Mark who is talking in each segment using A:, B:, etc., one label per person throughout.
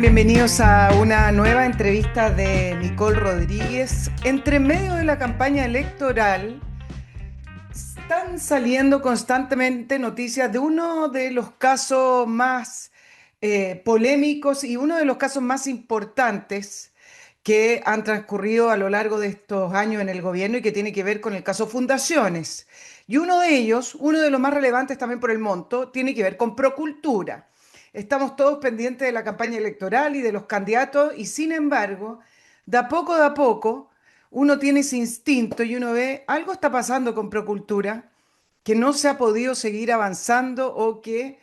A: están? Bienvenidos a una nueva entrevista de Nicole Rodríguez. Entre medio de la campaña electoral, están saliendo constantemente noticias de uno de los casos más polémicos y uno de los casos más importantes que han transcurrido a lo largo de estos años en el gobierno y que tiene que ver con el caso Fundaciones. Y uno de ellos, uno de los más relevantes también por el monto, tiene que ver con Procultura. Estamos todos pendientes de la campaña electoral y de los candidatos y sin embargo, de a poco, uno tiene ese instinto y uno ve algo está pasando con Procultura, que no se ha podido seguir avanzando o que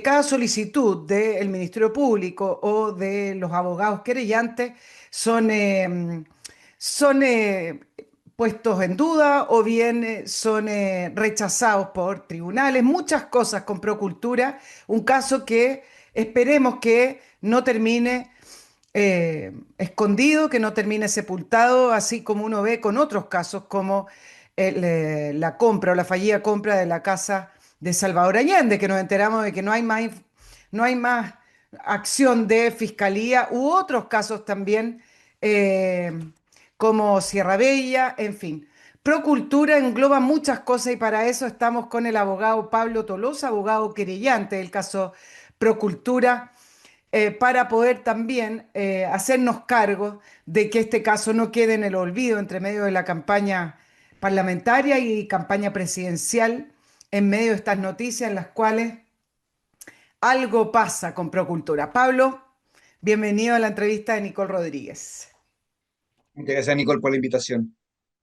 A: cada solicitud del Ministerio Público o de los abogados querellantes son, son puestos en duda o bien son rechazados por tribunales, muchas cosas con Procultura, un caso que esperemos que no termine escondido, que no termine sepultado, así como uno ve con otros casos como la compra o la fallida compra de la casa de Salvador Allende, que nos enteramos de que no hay más acción de fiscalía u otros casos también eh, como Sierra Bella, en fin. Procultura engloba muchas cosas y para eso estamos con el abogado Pablo Tolosa, abogado querellante del caso Procultura, para poder también hacernos cargo de que este caso no quede en el olvido entre medio de la campaña parlamentaria y campaña presidencial, en medio de estas noticias en las cuales algo pasa con Procultura. Pablo, bienvenido a la entrevista de Nicole Rodríguez.
B: Muchas gracias, Nicole, por la invitación.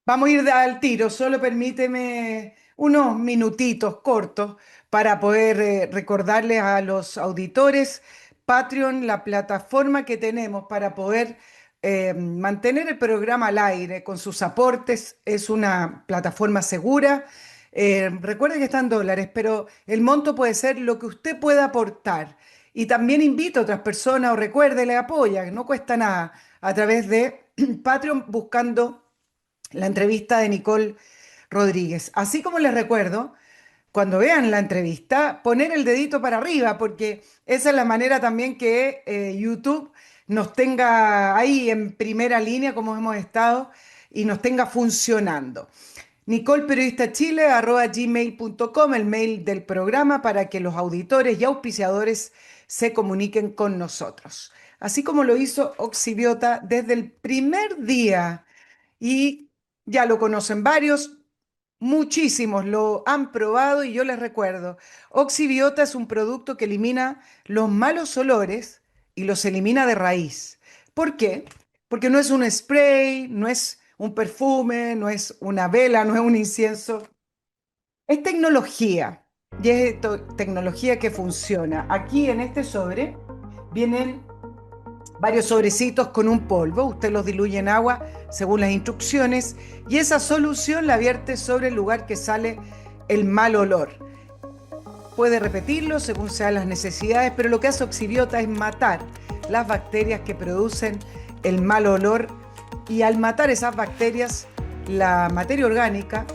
A: Vamos a ir al tiro, solo permíteme unos minutitos cortos para poder recordarles a los auditores Patreon, la plataforma que tenemos para poder mantener el programa al aire con sus aportes. Es una plataforma segura. Recuerde que está en dólares, pero el monto puede ser lo que usted pueda aportar. Y también invito a otras personas o recuerde, le apoya, que no cuesta nada, a través de Patreon buscando la entrevista de Nicole Rodríguez. Así como les recuerdo, cuando vean la entrevista, poner el dedito para arriba, porque esa es la manera también que YouTube nos tenga ahí en primera línea, como hemos estado, y nos tenga funcionando. Nicole Periodista Chile, @gmail.com, el mail del programa para que los auditores y auspiciadores se comuniquen con nosotros. Así como lo hizo Oxibiota desde el primer día y ya lo conocen varios, muchísimos lo han probado y yo les recuerdo, Oxibiota es un producto que elimina los malos olores y los elimina de raíz. ¿Por qué? Porque no es un spray, no es un perfume, no es una vela, no es un incienso. Es tecnología y es tecnología que funciona. Aquí en este sobre vienen varios sobrecitos con un polvo, usted los diluye en agua según las instrucciones y esa solución la vierte sobre el lugar que sale el mal olor. Puede repetirlo según sean las necesidades, pero lo que hace Oxibiota es matar las bacterias que producen el mal olor y al matar esas bacterias, la materia orgánica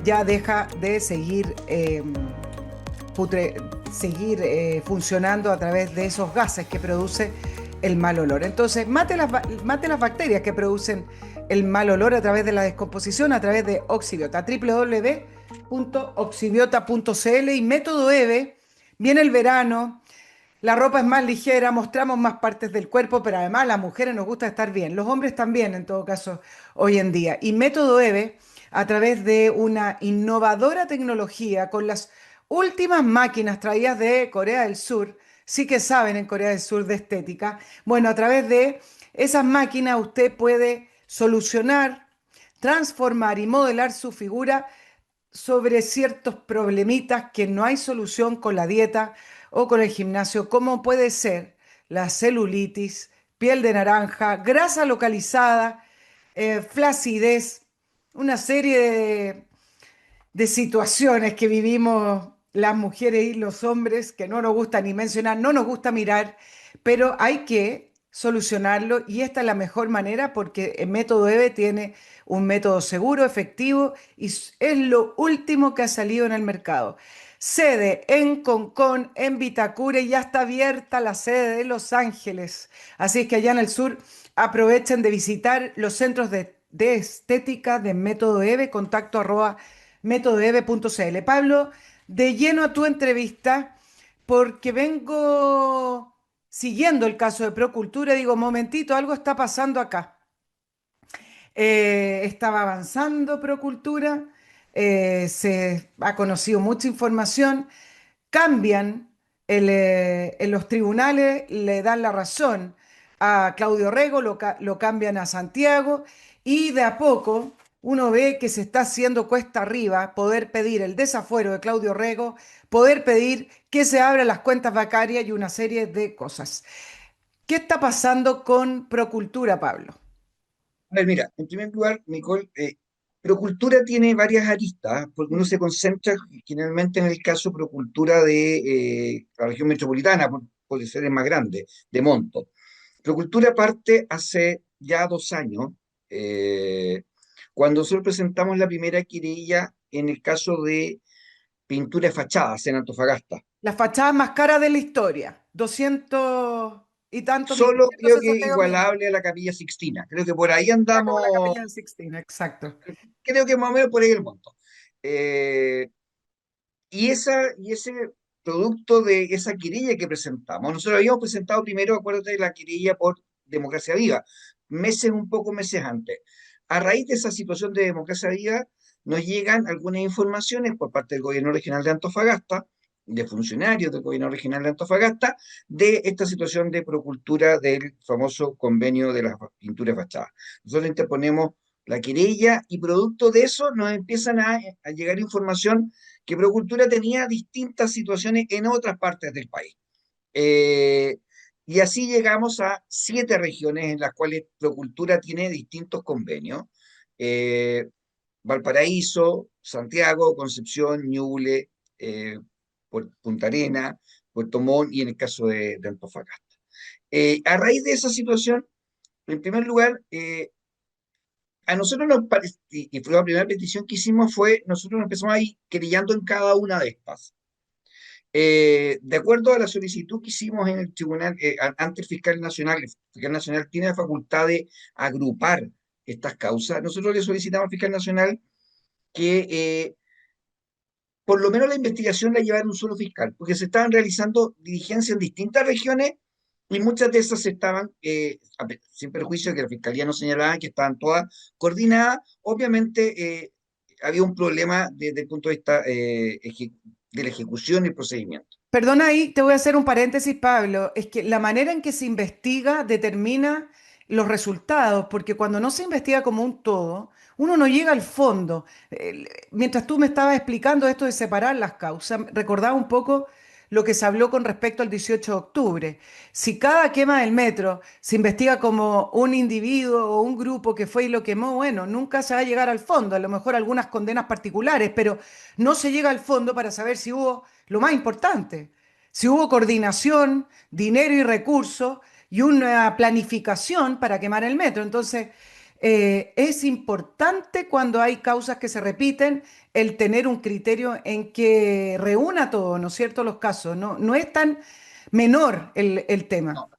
A: ya deja de putre- seguir funcionando a través de esos gases que produce el mal olor. Entonces, mate las bacterias que producen el mal olor a través de la descomposición, a través de Oxibiota, www.oxibiota.cl y método EVE. Viene el verano, la ropa es más ligera, mostramos más partes del cuerpo, pero además a las mujeres nos gusta estar bien, los hombres también en todo caso hoy en día. Y método EVE, a través de una innovadora tecnología con las últimas máquinas traídas de Corea del Sur, sí que saben en Corea del Sur de estética, bueno, a través de esas máquinas usted puede solucionar, transformar y modelar su figura sobre ciertos problemitas que no hay solución con la dieta o con el gimnasio, como puede ser la celulitis, piel de naranja, grasa localizada, flacidez, una serie de situaciones que vivimos las mujeres y los hombres que no nos gusta ni mencionar, no nos gusta mirar, pero hay que solucionarlo y esta es la mejor manera porque el método EVE tiene un método seguro, efectivo y es lo último que ha salido en el mercado. Sede en Concón, en Vitacura y ya está abierta la sede de Los Ángeles. Así es que allá en el sur aprovechen de visitar los centros de estética de Método EVE, contacto arroba métodoeve.cl. Pablo, de lleno a tu entrevista, porque vengo siguiendo el caso de Procultura, digo, momentito, algo está pasando acá. Estaba avanzando Procultura, se ha conocido mucha información, cambian en los tribunales, le dan la razón a Claudio Rego, lo cambian a Santiago y de a poco uno ve que se está haciendo cuesta arriba poder pedir el desafuero de Claudio Rego, poder pedir que se abran las cuentas bancarias y una serie de cosas. ¿Qué está pasando con Procultura, Pablo?
B: A ver, mira, en primer lugar, Nicole, Procultura tiene varias aristas, porque uno se concentra generalmente en el caso Procultura de la región metropolitana, por ser el más grande, de monto. Procultura parte hace ya 2 años, eh, cuando nosotros presentamos la primera querella en el caso de pintura de fachadas en Antofagasta.
A: La fachada más cara de la historia, 200 y tantos millones,
B: Solo creo que
A: 162 millones.
B: igualable a la Capilla Sixtina. Creo que por ahí
A: Era como la
B: andamos,
A: Capilla de Sixtina, exacto.
B: creo que más o menos por ahí el monto. Eh, y ese producto de esa querella que presentamos, nosotros habíamos presentado primero, acuérdate, la querella por Democracia Viva, un poco meses antes. A raíz de esa situación de Democracia Viva, nos llegan algunas informaciones por parte del gobierno regional de Antofagasta, de funcionarios del gobierno regional de Antofagasta, de esta situación de procultura del famoso convenio de las pinturas fachadas. Nosotros interponemos la querella y producto de eso nos empiezan a llegar información que Procultura tenía distintas situaciones en otras partes del país. Eh, y así llegamos a 7 regiones en las cuales Procultura tiene distintos convenios. Eh, Valparaíso, Santiago, Concepción, Ñuble, eh, Punta Arena, Puerto Montt y en el caso de Antofagasta. A raíz de esa situación, en primer lugar, a nosotros nos parece, y fue la primera petición que hicimos, fue, nosotros nos empezamos a ir querellando en cada una de estas. De acuerdo a la solicitud que hicimos en el tribunal, ante el Fiscal Nacional tiene la facultad de agrupar estas causas. Nosotros le solicitamos al Fiscal Nacional que por lo menos la investigación la llevara un solo fiscal, porque se estaban realizando diligencias en distintas regiones y muchas de esas estaban, sin perjuicio de que la Fiscalía nos señalaba que estaban todas coordinadas. Obviamente había un problema desde el punto de vista de la ejecución y procedimiento.
A: Perdona ahí, te voy a hacer un paréntesis, Pablo. Es que la manera en que se investiga determina los resultados, porque cuando no se investiga como un todo, uno no llega al fondo. Mientras tú me estabas explicando esto de separar las causas, recordaba un poco lo que se habló con respecto al 18 de octubre. Si cada quema del metro se investiga como un individuo o un grupo que fue y lo quemó, bueno, nunca se va a llegar al fondo. A lo mejor algunas condenas particulares, pero no se llega al fondo para saber si hubo lo más importante, si hubo coordinación, dinero y recursos y una planificación para quemar el metro. Entonces, es importante cuando hay causas que se repiten el tener un criterio en que reúna todo, ¿no es cierto? Los casos. No, no es tan menor el tema.
B: No,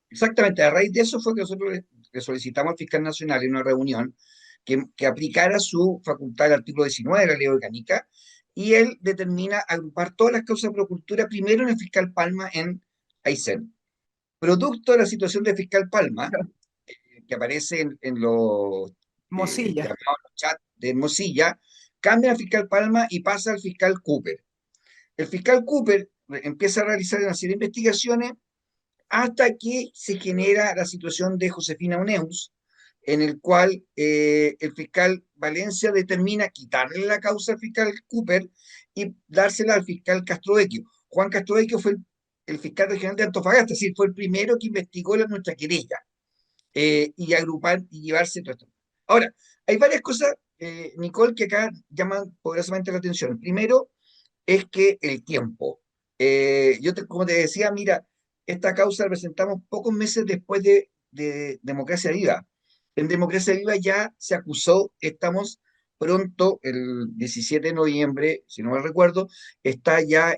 B: exactamente, a raíz de eso fue que nosotros le solicitamos al fiscal nacional en una reunión que aplicara su facultad del artículo 19 de la ley orgánica y él determina agrupar todas las causas de procultura primero en el fiscal Palma en Aysén. Producto de la situación del fiscal Palma, que aparece en los
A: Mosilla.
B: llamados chats de Hermosilla, cambia al fiscal Palma y pasa al fiscal Cooper. El fiscal Cooper empieza a realizar una serie de investigaciones hasta que se genera la situación de Josefina Uneus, en el cual el fiscal Valencia determina quitarle la causa al fiscal Cooper y dársela al fiscal Castrovecchio. Juan Castrovecchio fue el fiscal regional de Antofagasta, es decir, fue el primero que investigó nuestra querella y agrupar y llevarse todo esto. Ahora, hay varias cosas, Nicole, que acá llaman poderosamente la atención. Primero es que el tiempo. Como te decía, mira, esta causa la presentamos pocos meses después de Democracia Viva. En Democracia Viva ya se acusó, estamos pronto, el 17 de noviembre, si no me recuerdo, está ya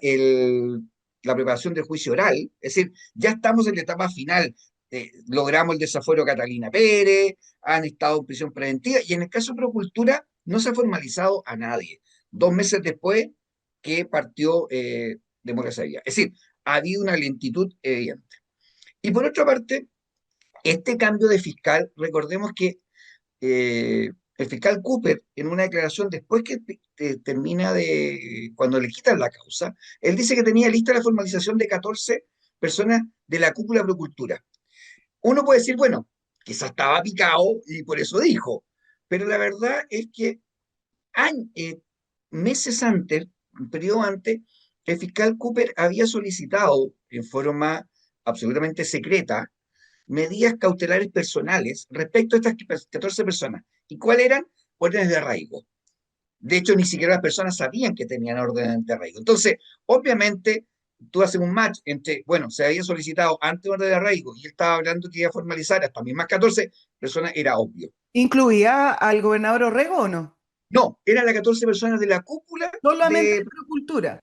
B: la preparación del juicio oral, es decir, ya estamos en la etapa final. Logramos el desafuero de Catalina Pérez, han estado en prisión preventiva, y en el caso de Procultura no se ha formalizado a nadie. 2 meses después que partió Democracia Viva. Es decir, ha habido una lentitud evidente. Y por otra parte, este cambio de fiscal, recordemos que el fiscal Cooper, en una declaración después que termina cuando le quitan la causa, él dice que tenía lista la formalización de 14 personas de la cúpula Procultura. Uno puede decir, bueno, quizás estaba picado y por eso dijo, pero la verdad es que meses antes, un periodo antes, el fiscal Cooper había solicitado en forma absolutamente secreta medidas cautelares personales respecto a estas 14 personas. ¿Y cuáles eran? Órdenes de arraigo. De hecho, ni siquiera las personas sabían que tenían órdenes de arraigo. Entonces, obviamente, tú haces un match entre, bueno, se había solicitado antes orden de arraigo y él estaba hablando que iba a formalizar hasta mismas 14 personas, era obvio.
A: ¿Incluía al gobernador Orrego o no?
B: No, eran las 14 personas de la cúpula
A: Solamente
B: de
A: de Procultura.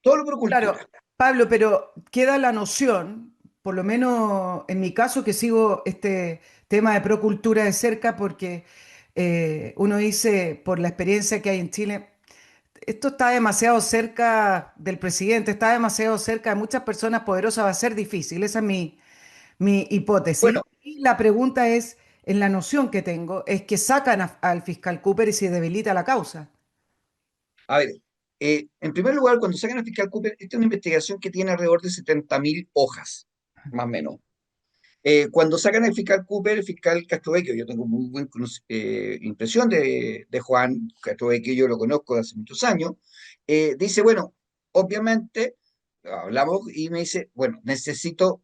B: todo lo pro
A: Claro,
B: cultura.
A: Pablo, pero queda la noción, por lo menos en mi caso, que sigo este tema de Procultura de cerca, porque uno dice, por la experiencia que hay en Chile, esto está demasiado cerca del presidente, está demasiado cerca de muchas personas poderosas, va a ser difícil, esa es mi hipótesis.
B: Bueno,
A: Y la pregunta es, en la noción que tengo, es que sacan al fiscal Cooper y se debilita la causa.
B: a ver, en primer lugar, cuando sacan al fiscal Cooper, esta es una investigación que tiene alrededor de 70.000 hojas, más o menos. Cuando sacan al fiscal Cooper, el fiscal Castrovecchio, yo tengo muy buena impresión de Juan Castrovecchio, yo lo conozco de hace muchos años, dice, bueno, obviamente, hablamos y me dice, bueno, necesito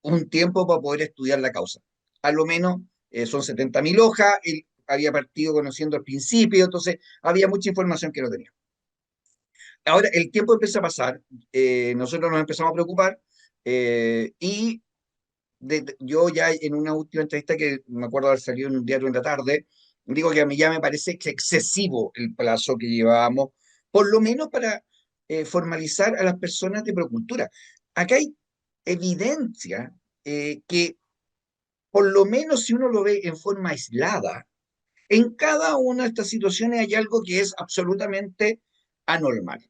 B: un tiempo para poder estudiar la causa. A lo menos son 70.000 hojas, él había partido conociendo al principio, entonces había mucha información que no tenía. Ahora el tiempo empieza a pasar, nosotros nos empezamos a preocupar y yo ya en una última entrevista que me acuerdo haber salido en un diario en la tarde, digo que a mí ya me parece que excesivo el plazo que llevábamos, por lo menos para formalizar a las personas de Procultura. Acá hay evidencia que, por lo menos si uno lo ve en forma aislada, en cada una de estas situaciones hay algo que es absolutamente anormal.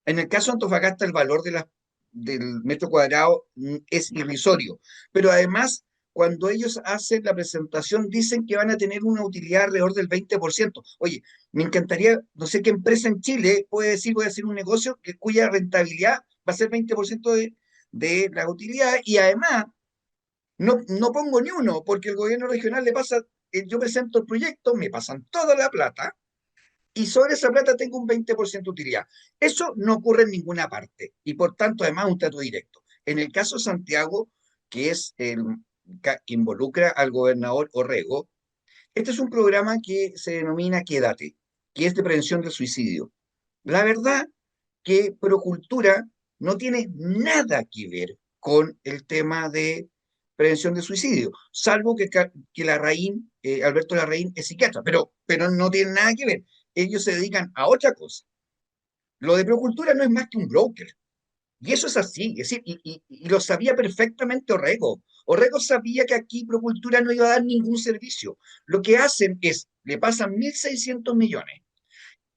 B: En el caso de Antofagasta, el valor del metro cuadrado es irrisorio, pero además, cuando ellos hacen la presentación, dicen que van a tener una utilidad alrededor del 20%. Oye, me encantaría, no sé qué empresa en Chile puede decir, voy a hacer un negocio cuya rentabilidad va a ser 20% de la utilidad, y además no pongo ni uno, porque el gobierno regional le pasa, yo presento el proyecto, me pasan toda la plata, y sobre esa plata tengo un 20% de utilidad. Eso no ocurre en ninguna parte y por tanto además un trato directo. En el caso de Santiago, que es que involucra al gobernador Orrego, este es un programa que se denomina Quédate, que es de prevención del suicidio. La verdad que Procultura no tiene nada que ver con el tema de prevención de suicidio, salvo que Alberto Larraín es psiquiatra, pero no tiene nada que ver. Ellos se dedican a otra cosa. Lo de Procultura no es más que un broker. Y eso es así, es decir, y lo sabía perfectamente Orrego. Orrego sabía que aquí Procultura no iba a dar ningún servicio. Lo que hacen es, le pasan 1.600 millones,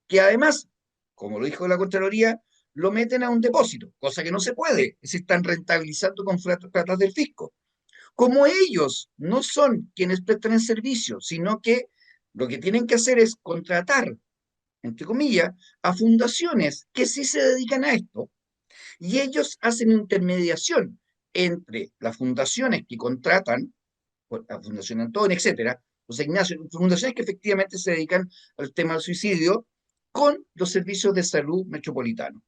B: que además, como lo dijo la Contraloría, lo meten a un depósito, cosa que no se puede, es decir, están rentabilizando con platas del fisco. Como ellos no son quienes prestan el servicio, sino que lo que tienen que hacer es contratar, entre comillas, a fundaciones que sí se dedican a esto, y ellos hacen intermediación entre las fundaciones que contratan, la Fundación Antonio, etcétera, José Ignacio, fundaciones que efectivamente se dedican al tema del suicidio, con los servicios de salud metropolitanos.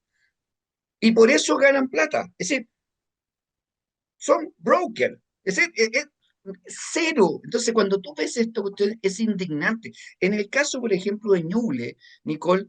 B: Y por eso ganan plata. Es decir, son brokers. Es decir, cero. Entonces, cuando tú ves esto, es indignante. En el caso, por ejemplo, de Ñuble, Nicole,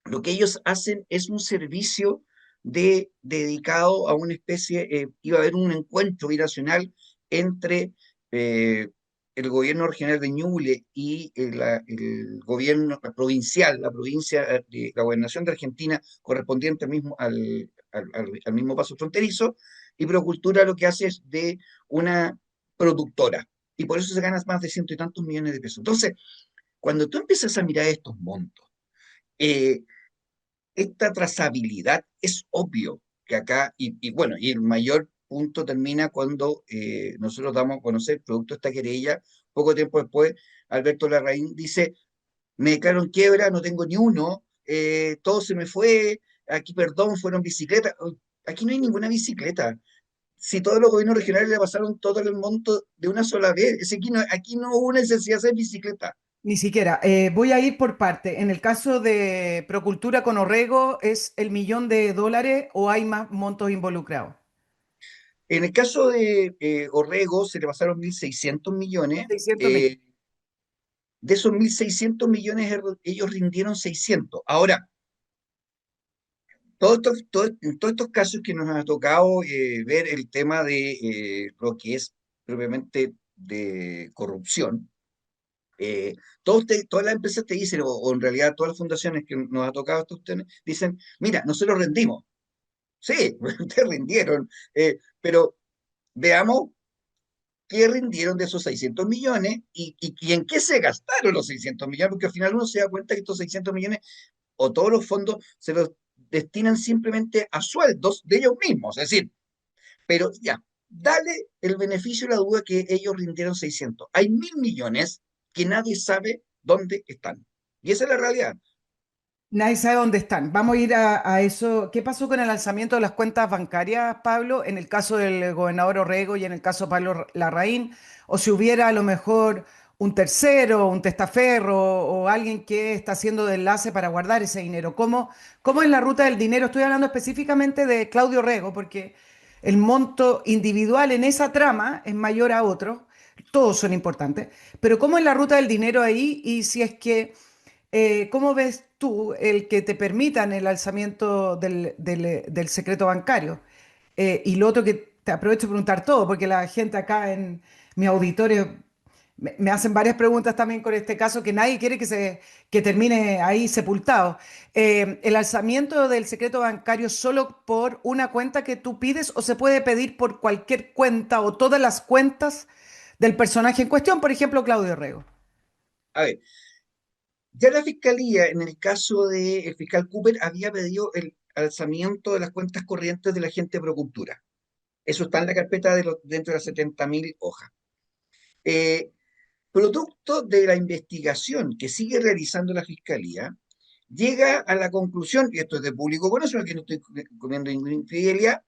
B: lo que ellos hacen es un servicio dedicado a una especie, iba a haber un encuentro binacional entre eh, el gobierno regional de Ñuble y el gobierno provincial, la provincia de la gobernación de Argentina, correspondiente al mismo paso fronterizo, y Procultura lo que hace es de una productora, y por eso se ganan más de ciento y tantos millones de pesos. Entonces, cuando tú empiezas a mirar estos montos, eh, esta trazabilidad es obvio que acá, y bueno, y el mayor punto termina cuando nosotros damos a conocer producto de esta querella, poco tiempo después, Alberto Larraín dice, me declaro en quiebra, no tengo ni uno, todo se me fue, aquí perdón, fueron bicicletas, aquí no hay ninguna bicicleta. Si todos los gobiernos regionales le pasaron todo el monto de una sola vez, es que aquí no hubo necesidad de hacer bicicleta.
A: Ni siquiera. Voy a ir por parte. En el caso de Procultura con Orrego, ¿es el millón de dólares o hay más montos involucrados?
B: En el caso de Orrego se le pasaron 1.600 millones.
A: 600 millones.
B: eh, de esos 1.600 millones ellos rindieron 600. Ahora, en todos estos casos que nos ha tocado ver el tema de lo que es propiamente de corrupción, todas las empresas te dicen, o en realidad todas las fundaciones que nos ha tocado estos temas, dicen, mira, nosotros rendimos. Sí, ustedes rindieron, pero veamos qué rindieron de esos 600 millones y en qué se gastaron los 600 millones, porque al final uno se da cuenta que estos 600 millones o todos los fondos se los destinan simplemente a sueldos de ellos mismos. Es decir, pero ya, dale el beneficio de la duda que ellos rindieron 600. Hay 1.000 millones que nadie sabe dónde están. Y esa es la realidad.
A: Nadie sabe dónde están. Vamos a ir a eso. ¿Qué pasó con el alzamiento de las cuentas bancarias, Pablo, en el caso del gobernador Orrego y en el caso de Pablo Larraín? O si hubiera a lo mejor un tercero, un testaferro o alguien que está haciendo de enlace para guardar ese dinero. ¿Cómo es la ruta del dinero? Estoy hablando específicamente de Claudio Orrego, porque el monto individual en esa trama es mayor a otros. Todos son importantes. Pero ¿cómo es la ruta del dinero ahí? Y si es que ¿cómo ves tú el que te permitan el alzamiento del secreto bancario? Y lo otro que te aprovecho de preguntar todo, porque la gente acá en mi auditorio me hacen varias preguntas también con este caso que nadie quiere que termine ahí sepultado. ¿El alzamiento del secreto bancario solo por una cuenta que tú pides o se puede pedir por cualquier cuenta o todas las cuentas del personaje en cuestión? Por ejemplo, Claudio Rego.
B: A ver, ya la fiscalía, en el caso del fiscal Cooper, había pedido el alzamiento de las cuentas corrientes de la gente de Procultura. Eso está en la carpeta dentro de las 70.000 hojas. Eh, Producto de la investigación que sigue realizando la Fiscalía, llega a la conclusión, y esto es de público conocimiento, que no estoy comiendo infidelidad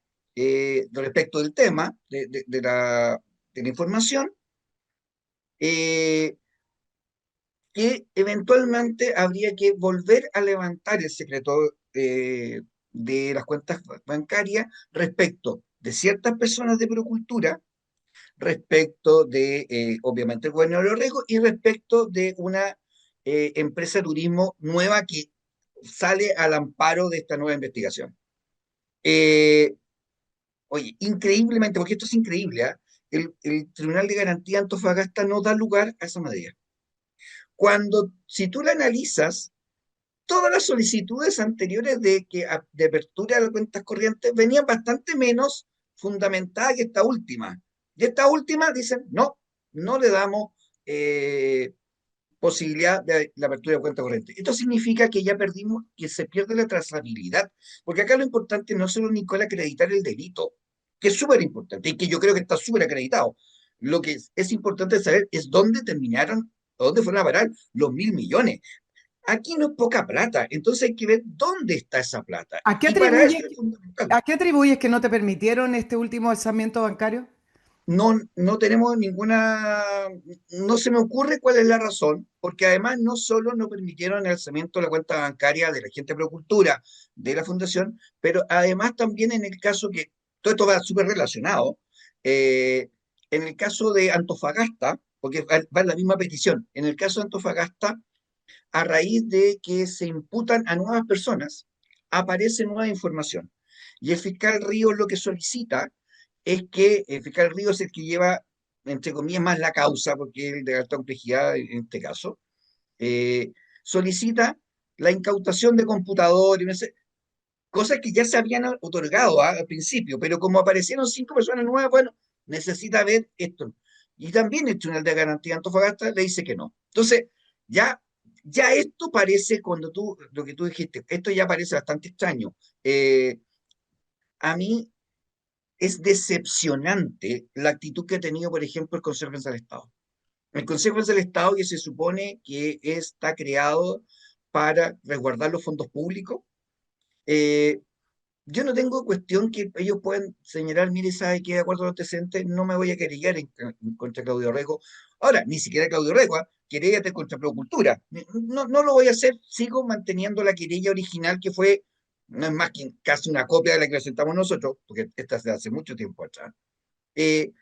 B: respecto del tema, de la información, eh, que eventualmente habría que volver a levantar el secreto de las cuentas bancarias respecto de ciertas personas de Procultura, respecto de, obviamente, el gobernador de Orrego y respecto de una empresa de turismo nueva que sale al amparo de esta nueva investigación. Eh, Oye, increíblemente, porque esto es increíble, ¿ah? El Tribunal de Garantía de Antofagasta no da lugar a esa medida. Si tú la analizas, todas las solicitudes anteriores de apertura de las cuentas corrientes venían bastante menos fundamentadas que esta última. Y esta última dicen, no, no le damos posibilidad de la apertura de cuenta corriente. Esto significa que ya perdimos, que se pierde la trazabilidad, porque acá lo importante no es solo, Nicole, acreditar el delito, que es súper importante y que yo creo que está súper acreditado. Lo que es importante saber es dónde terminaron, dónde fueron a parar los 1.000 millones. Aquí no es poca plata, entonces hay que ver dónde está esa plata.
A: ¿A qué
B: Y para
A: atribuyes,
B: eso es fundamental.
A: a qué atribuyes que no te permitieron este último alzamiento bancario?
B: No tenemos no se me ocurre cuál es la razón, porque además no solo no permitieron el alzamiento de la cuenta bancaria de la gente de Procultura, de la fundación, pero además también en el caso que, todo esto va súper relacionado, eh, en el caso de Antofagasta, porque va en la misma petición, en el caso de Antofagasta, a raíz de que se imputan a nuevas personas, aparece nueva información. Y el fiscal Ríos lo que solicita es que el fiscal Ríos es el que lleva entre comillas, más la causa, porque es de alta complejidad en este caso, eh, solicita la incautación de computadores, no sé, cosas que ya se habían otorgado al principio, pero como aparecieron 5 personas nuevas, bueno, necesita ver esto. Y también el Tribunal de Garantía de Antofagasta le dice que no. Entonces, ya, ya esto parece, cuando tú, lo que tú dijiste, esto ya parece bastante extraño. Eh, a mí es decepcionante la actitud que ha tenido, por ejemplo, el Consejo de Defensa del Estado. El Consejo de Defensa del Estado, que se supone que está creado para resguardar los fondos públicos, eh, yo no tengo cuestión que ellos puedan señalar, mire, sabe que de acuerdo a los antecedentes no me voy a querellar en contra de Claudio Rego. Ahora, ni siquiera Claudio Rego, ¿ah? Querellate contra Procultura. No, no lo voy a hacer, sigo manteniendo la querella original que fue, no es más que casi una copia de la que presentamos nosotros, porque esta es de hace mucho tiempo atrás. Eh,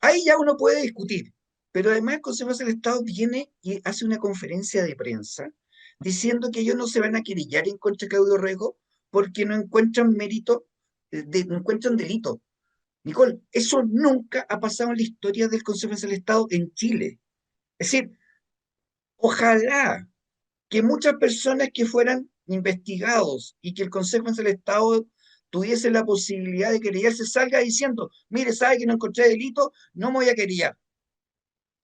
B: Ahí ya uno puede discutir, pero además el Consejo del Estado viene y hace una conferencia de prensa diciendo que ellos no se van a querellar en contra de Claudio Rego porque no encuentran mérito, no encuentran delito. Nicole, eso nunca ha pasado en la historia del Consejo del Estado en Chile. Es decir, ojalá que muchas personas que fueran investigados y que el Consejo del Estado tuviese la posibilidad de querellarse salga diciendo, mire, sabe que no encontré delito, no me voy a querellar.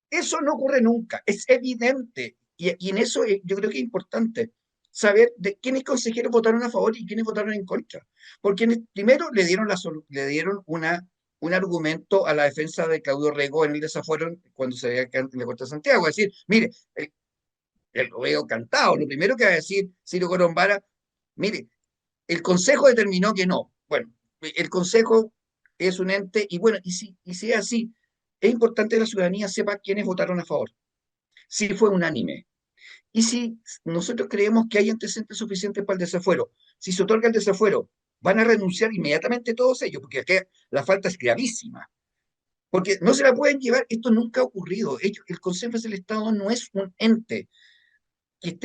B: Eso no ocurre nunca, es evidente. Y en eso yo creo que es importante saber de quiénes consejeros votaron a favor y quiénes votaron en contra. Porque primero le dieron un argumento a la defensa de Claudio Rego en el desafuero cuando se veía en la Corte de Santiago. Es decir, mire, el veo cantado. Lo primero que va a decir Ciro Corombara, mire, el Consejo determinó que no. Bueno, el Consejo es un ente, y bueno, y si es así, es importante que la ciudadanía sepa quiénes votaron a favor, si fue unánime. Y si nosotros creemos que hay antecedentes suficientes para el desafuero, si se otorga el desafuero, van a renunciar inmediatamente todos ellos, porque aquí la falta es gravísima. Porque no se la pueden llevar, esto nunca ha ocurrido. El Consejo del Estado no es un ente que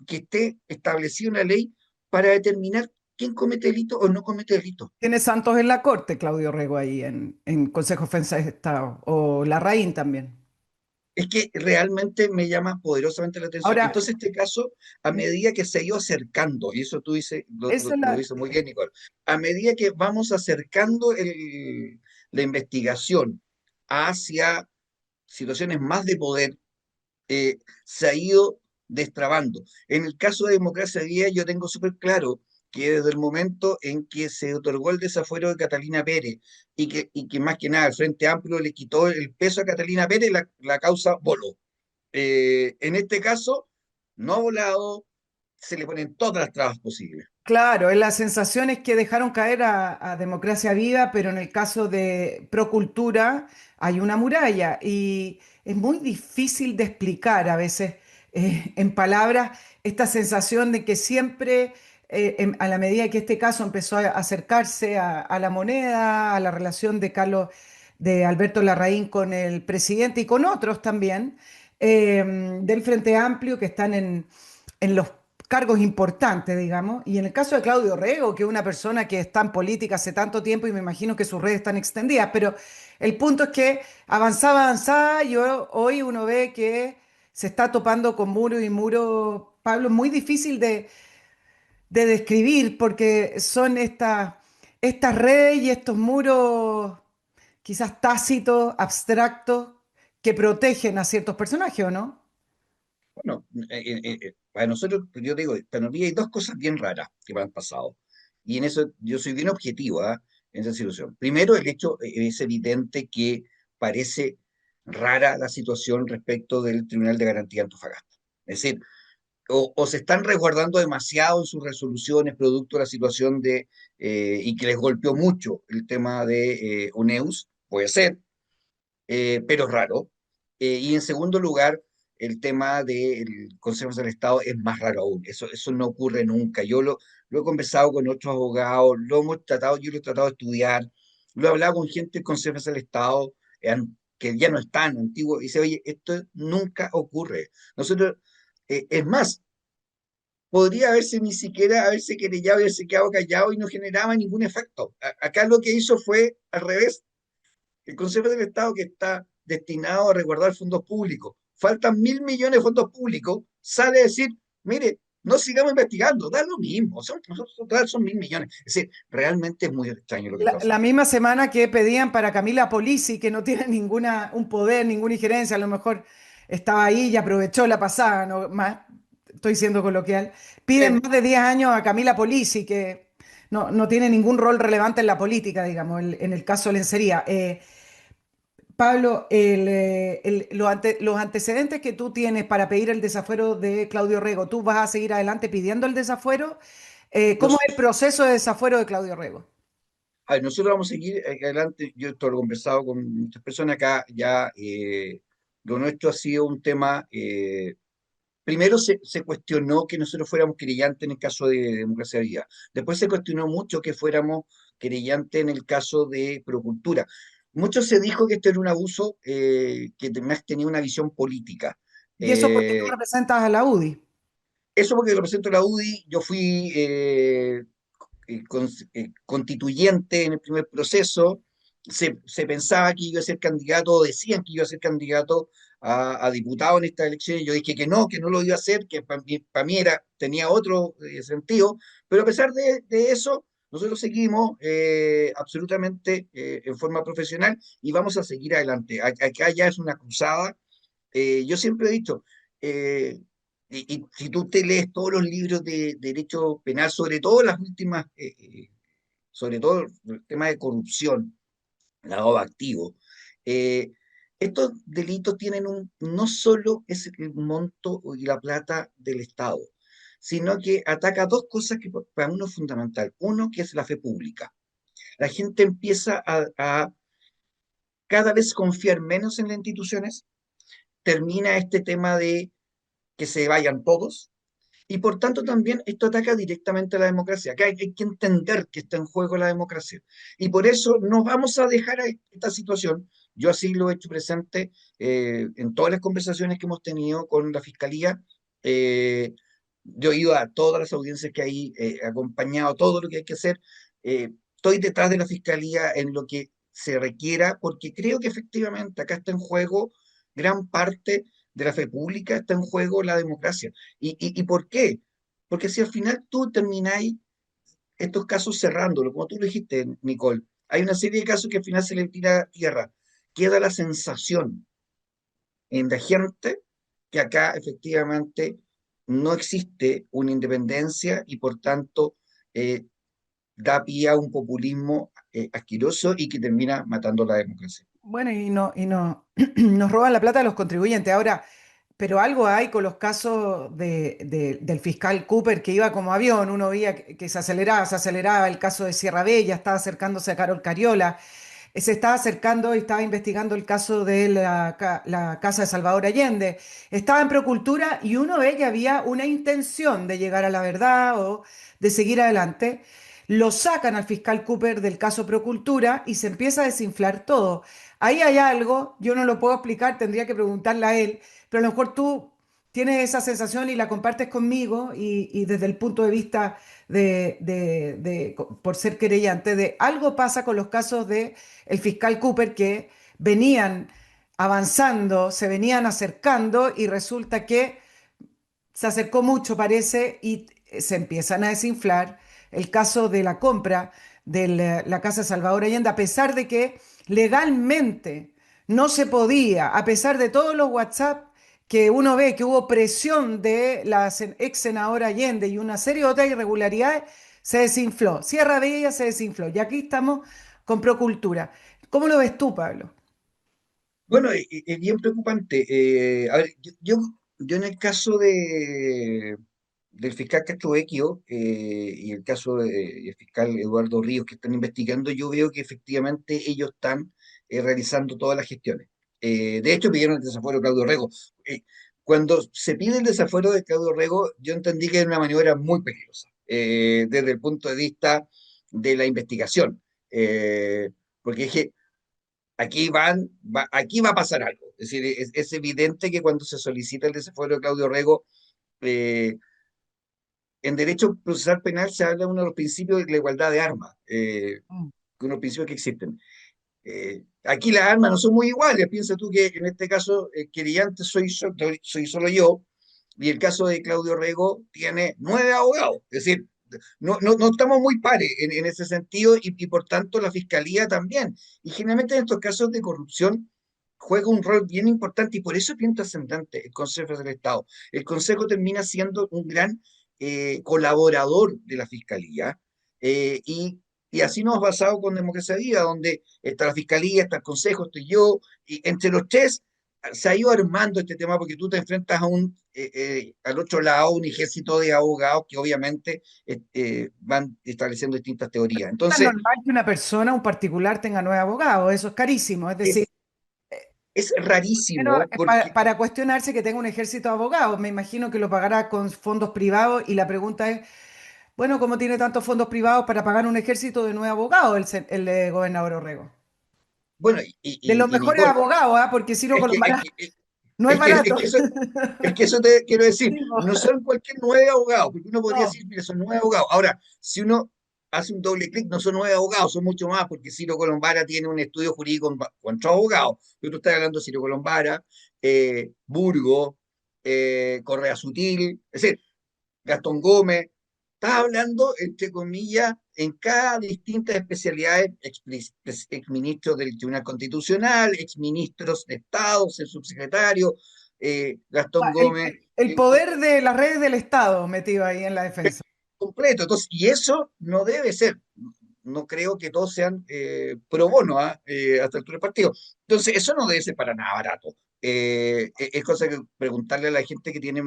B: esté establecido en la ley para determinar quién comete delito o no comete delito.
A: Tiene santos en la corte, Claudio Rego, ahí en Consejo de Defensa de Estado, o Larraín también.
B: Es que realmente me llama poderosamente la atención.
A: Ahora,
B: Entonces, este caso, a medida que se ha ido acercando, y eso tú dices,
A: esa es
B: lo
A: la,
B: dices muy bien, Nicole, a medida que vamos acercando la investigación hacia situaciones más de poder, se ha ido destrabando. En el caso de Democracia Vía, yo tengo súper claro que desde el momento en que se otorgó el desafuero de Catalina Pérez y que más que nada el Frente Amplio le quitó el peso a Catalina Pérez, la causa voló. En este caso, no ha volado, se le ponen todas las trabas posibles.
A: claro, la sensación es que dejaron caer a Democracia Viva, pero en el caso de Procultura hay una muralla y es muy difícil de explicar a veces en palabras esta sensación de que siempre, a la medida que este caso empezó a acercarse a la moneda, a la relación de Carlos, de Alberto Larraín con el presidente y con otros también, del Frente Amplio que están en los cargos importantes, digamos. Y en el caso de Claudio Rego, que es una persona que está en política hace tanto tiempo y me imagino que sus redes están extendidas, pero el punto es que avanzaba, avanzaba y hoy uno ve que se está topando con muro y muro, Pablo, es muy difícil de describir porque son estas redes y estos muros quizás tácitos, abstractos, que protegen a ciertos personajes, ¿o no?
B: Bueno, para nosotros, yo digo, para mí hay dos cosas bien raras que me han pasado. Y en eso yo soy bien objetivo, ¿ah? En esa situación. Primero, el hecho, es evidente que parece rara la situación respecto del Tribunal de Garantía de Antofagasta. Es decir, o se están resguardando demasiado en sus resoluciones producto de la situación y que les golpeó mucho el tema de UNEUS, puede ser, pero es raro. Y en segundo lugar, el tema del Consejo del Estado es más raro aún. Eso no ocurre nunca. Lo he conversado con otros abogados, lo hemos tratado, yo lo he tratado de estudiar, lo he hablado con gente del Consejo del Estado que ya no están antiguos, y dice, oye, esto nunca ocurre. Nosotros, es más, podría haberse ni siquiera haberse querellado y haberse quedado callado y no generaba ningún efecto. Acá lo que hizo fue al revés. El Consejo del Estado, que está destinado a resguardar fondos públicos. Faltan 1.000 millones de fondos públicos, sale a decir, mire, no sigamos investigando, da lo mismo, total son 1.000 millones. Es decir, realmente es muy extraño lo que está
A: La
B: pasando.
A: misma semana que pedían para Camila Polisi, que no tiene ninguna, un poder, ninguna injerencia, a lo mejor estaba ahí y aprovechó la pasada, no, más, estoy siendo coloquial, piden
B: Eh,
A: más de 10 años a Camila Polisi, que no tiene ningún rol relevante en la política, digamos, en el caso Lencería. Pablo, los antecedentes que tú tienes para pedir el desafuero de Claudio Rego, ¿tú vas a seguir adelante pidiendo el desafuero? ¿Cómo es el
B: nos-
A: proceso de desafuero de Claudio Rego?
B: a ver, nosotros vamos a seguir adelante. Yo esto lo he conversado con muchas personas acá. Ya lo nuestro ha sido un tema. Primero se cuestionó que nosotros fuéramos querellantes en el caso de Democracia Viva. Después se cuestionó mucho que fuéramos querellantes en el caso de Procultura. Mucho se dijo que esto era un abuso que además tenía una visión política.
A: Y eso porque tú
B: Eh,
A: representas a la UDI.
B: Eso porque represento la UDI, yo fui constituyente en el primer proceso, se pensaba que iba a ser candidato, o decían que iba a ser candidato a diputado en estas elecciones. Yo dije que no lo iba a hacer, que para mí era, tenía otro sentido, pero a pesar de eso, nosotros seguimos absolutamente en forma profesional y vamos a seguir adelante. Acá ya es una cruzada. Yo siempre he dicho, eh, y si tú te lees todos los libros de derecho penal, sobre todo las últimas, sobre todo el tema de corrupción, lavado de activos, eh, estos delitos tienen no solo es el monto y la plata del Estado, sino que ataca dos cosas que para uno es fundamental. Uno, que es la fe pública. La gente empieza a cada vez confiar menos en las instituciones, termina este tema de que se vayan todos. Y por tanto también esto ataca directamente a la democracia. Acá hay que entender que está en juego la democracia. Y por eso no vamos a dejar a esta situación. Yo así lo he hecho presente en todas las conversaciones que hemos tenido con la Fiscalía. Eh, yo he ido a todas las audiencias que hay, acompañado todo lo que hay que hacer. Estoy detrás de la Fiscalía en lo que se requiera, porque creo que efectivamente acá está en juego gran parte de la fe pública, está en juego la democracia. ¿Y por qué? Porque si al final tú termináis estos casos cerrándolo, como tú lo dijiste, Nicole, hay una serie de casos que al final se le tira tierra. Queda la sensación en la gente que acá efectivamente no existe una independencia y por tanto eh, da pie a un populismo asqueroso y que termina matando la democracia.
A: Bueno, y no, nos roban la plata a los contribuyentes. Ahora, pero algo hay con los casos del fiscal Cooper que iba como avión. Uno veía que se aceleraba el caso de Sierra Bella, estaba acercándose a Carol Cariola. Se estaba acercando y estaba investigando el caso de la casa de Salvador Allende. Estaba en Procultura y uno ve que había una intención de llegar a la verdad o de seguir adelante. Lo sacan al fiscal Cooper del caso Procultura y se empieza a desinflar todo. Ahí hay algo, yo no lo puedo explicar, tendría que preguntarle a él, pero a lo mejor tú tienes esa sensación y la compartes conmigo y desde el punto de vista por ser querellante, de algo pasa con los casos de el fiscal Cooper que venían avanzando, se venían acercando y resulta que se acercó mucho, parece, y se empiezan a desinflar. El caso de la compra de la Casa Salvador Allende, a pesar de que legalmente no se podía, a pesar de todos los WhatsApp que uno ve que hubo presión de la ex senadora Allende y una serie de otras irregularidades, se desinfló. Sierra de ella se desinfló. Y aquí estamos con Procultura. ¿Cómo lo ves tú, Pablo?
B: Bueno, es bien preocupante. A ver, yo en el caso del fiscal Castro Vecchio y el caso del fiscal Eduardo Ríos que están investigando, yo veo que efectivamente ellos están realizando todas las gestiones. De hecho, pidieron el desafuero de Claudio Rego. Cuando se pide el desafuero de Claudio Rego, yo entendí que era una maniobra muy peligrosa desde el punto de vista de la investigación. Porque dije, aquí va a pasar algo. Es decir, es evidente que cuando se solicita el desafuero de Claudio Rego, eh, en derecho procesal penal se habla de uno de los principios de la igualdad de armas,
A: Mm.
B: unos principios que existen. aquí las armas no son muy iguales. Piensa tú que en este caso el querellante soy solo yo, y el caso de Claudio Rego tiene 9 abogados. Es decir, no estamos muy pares en ese sentido y por tanto la fiscalía también. Y generalmente en estos casos de corrupción juega un rol bien importante y por eso es bien trascendente el Consejo del Estado. El Consejo termina siendo un gran colaborador de la fiscalía eh, y, y así nos ha pasado con Democracia Viva, donde está la fiscalía, está el Consejo, estoy yo, y entre los tres se ha ido armando este tema porque tú te enfrentas al otro lado un ejército de abogados que obviamente van estableciendo distintas teorías.
A: Es
B: Entonces,
A: normal que una persona, un particular, tenga 9 abogados, eso es carísimo. Es decir,
B: es, es
A: primero,
B: rarísimo porque,
A: para cuestionarse que tenga un ejército de abogados, me imagino que lo pagará con fondos privados y la pregunta es, bueno, ¿cómo tiene tantos fondos privados para pagar un ejército de 9 abogados el gobernador Orrego?
B: bueno,
A: De los
B: y
A: mejores
B: Nicole,
A: abogados, ¿ah? Porque Ciro
B: es que, es
A: Colombara
B: que,
A: no es
B: es
A: barato.
B: que eso, es que eso te quiero decir,
A: Sí, po.
B: no son cualquier 9 abogados, porque uno podría
A: No.
B: decir, mira, son 9 abogados. Ahora, si uno hace un doble clic, no son 9 abogados, son mucho más, porque Ciro Colombara tiene un estudio jurídico con 8 abogados. Pero tú estás hablando de Ciro Colombara, Burgo, Correa Sutil, es decir, Gastón Gómez. Estás hablando, entre comillas, en cada distintas especialidades, exministros del Tribunal Constitucional, exministros de Estado, el subsecretario, Gastón Gómez,
A: El poder de las redes del Estado metido ahí en la defensa.
B: completo. Entonces, y eso no debe ser. No creo que todos sean pro bono a esta altura del partido. Entonces, eso no debe ser para nada barato. Es cosa que preguntarle a la gente que tiene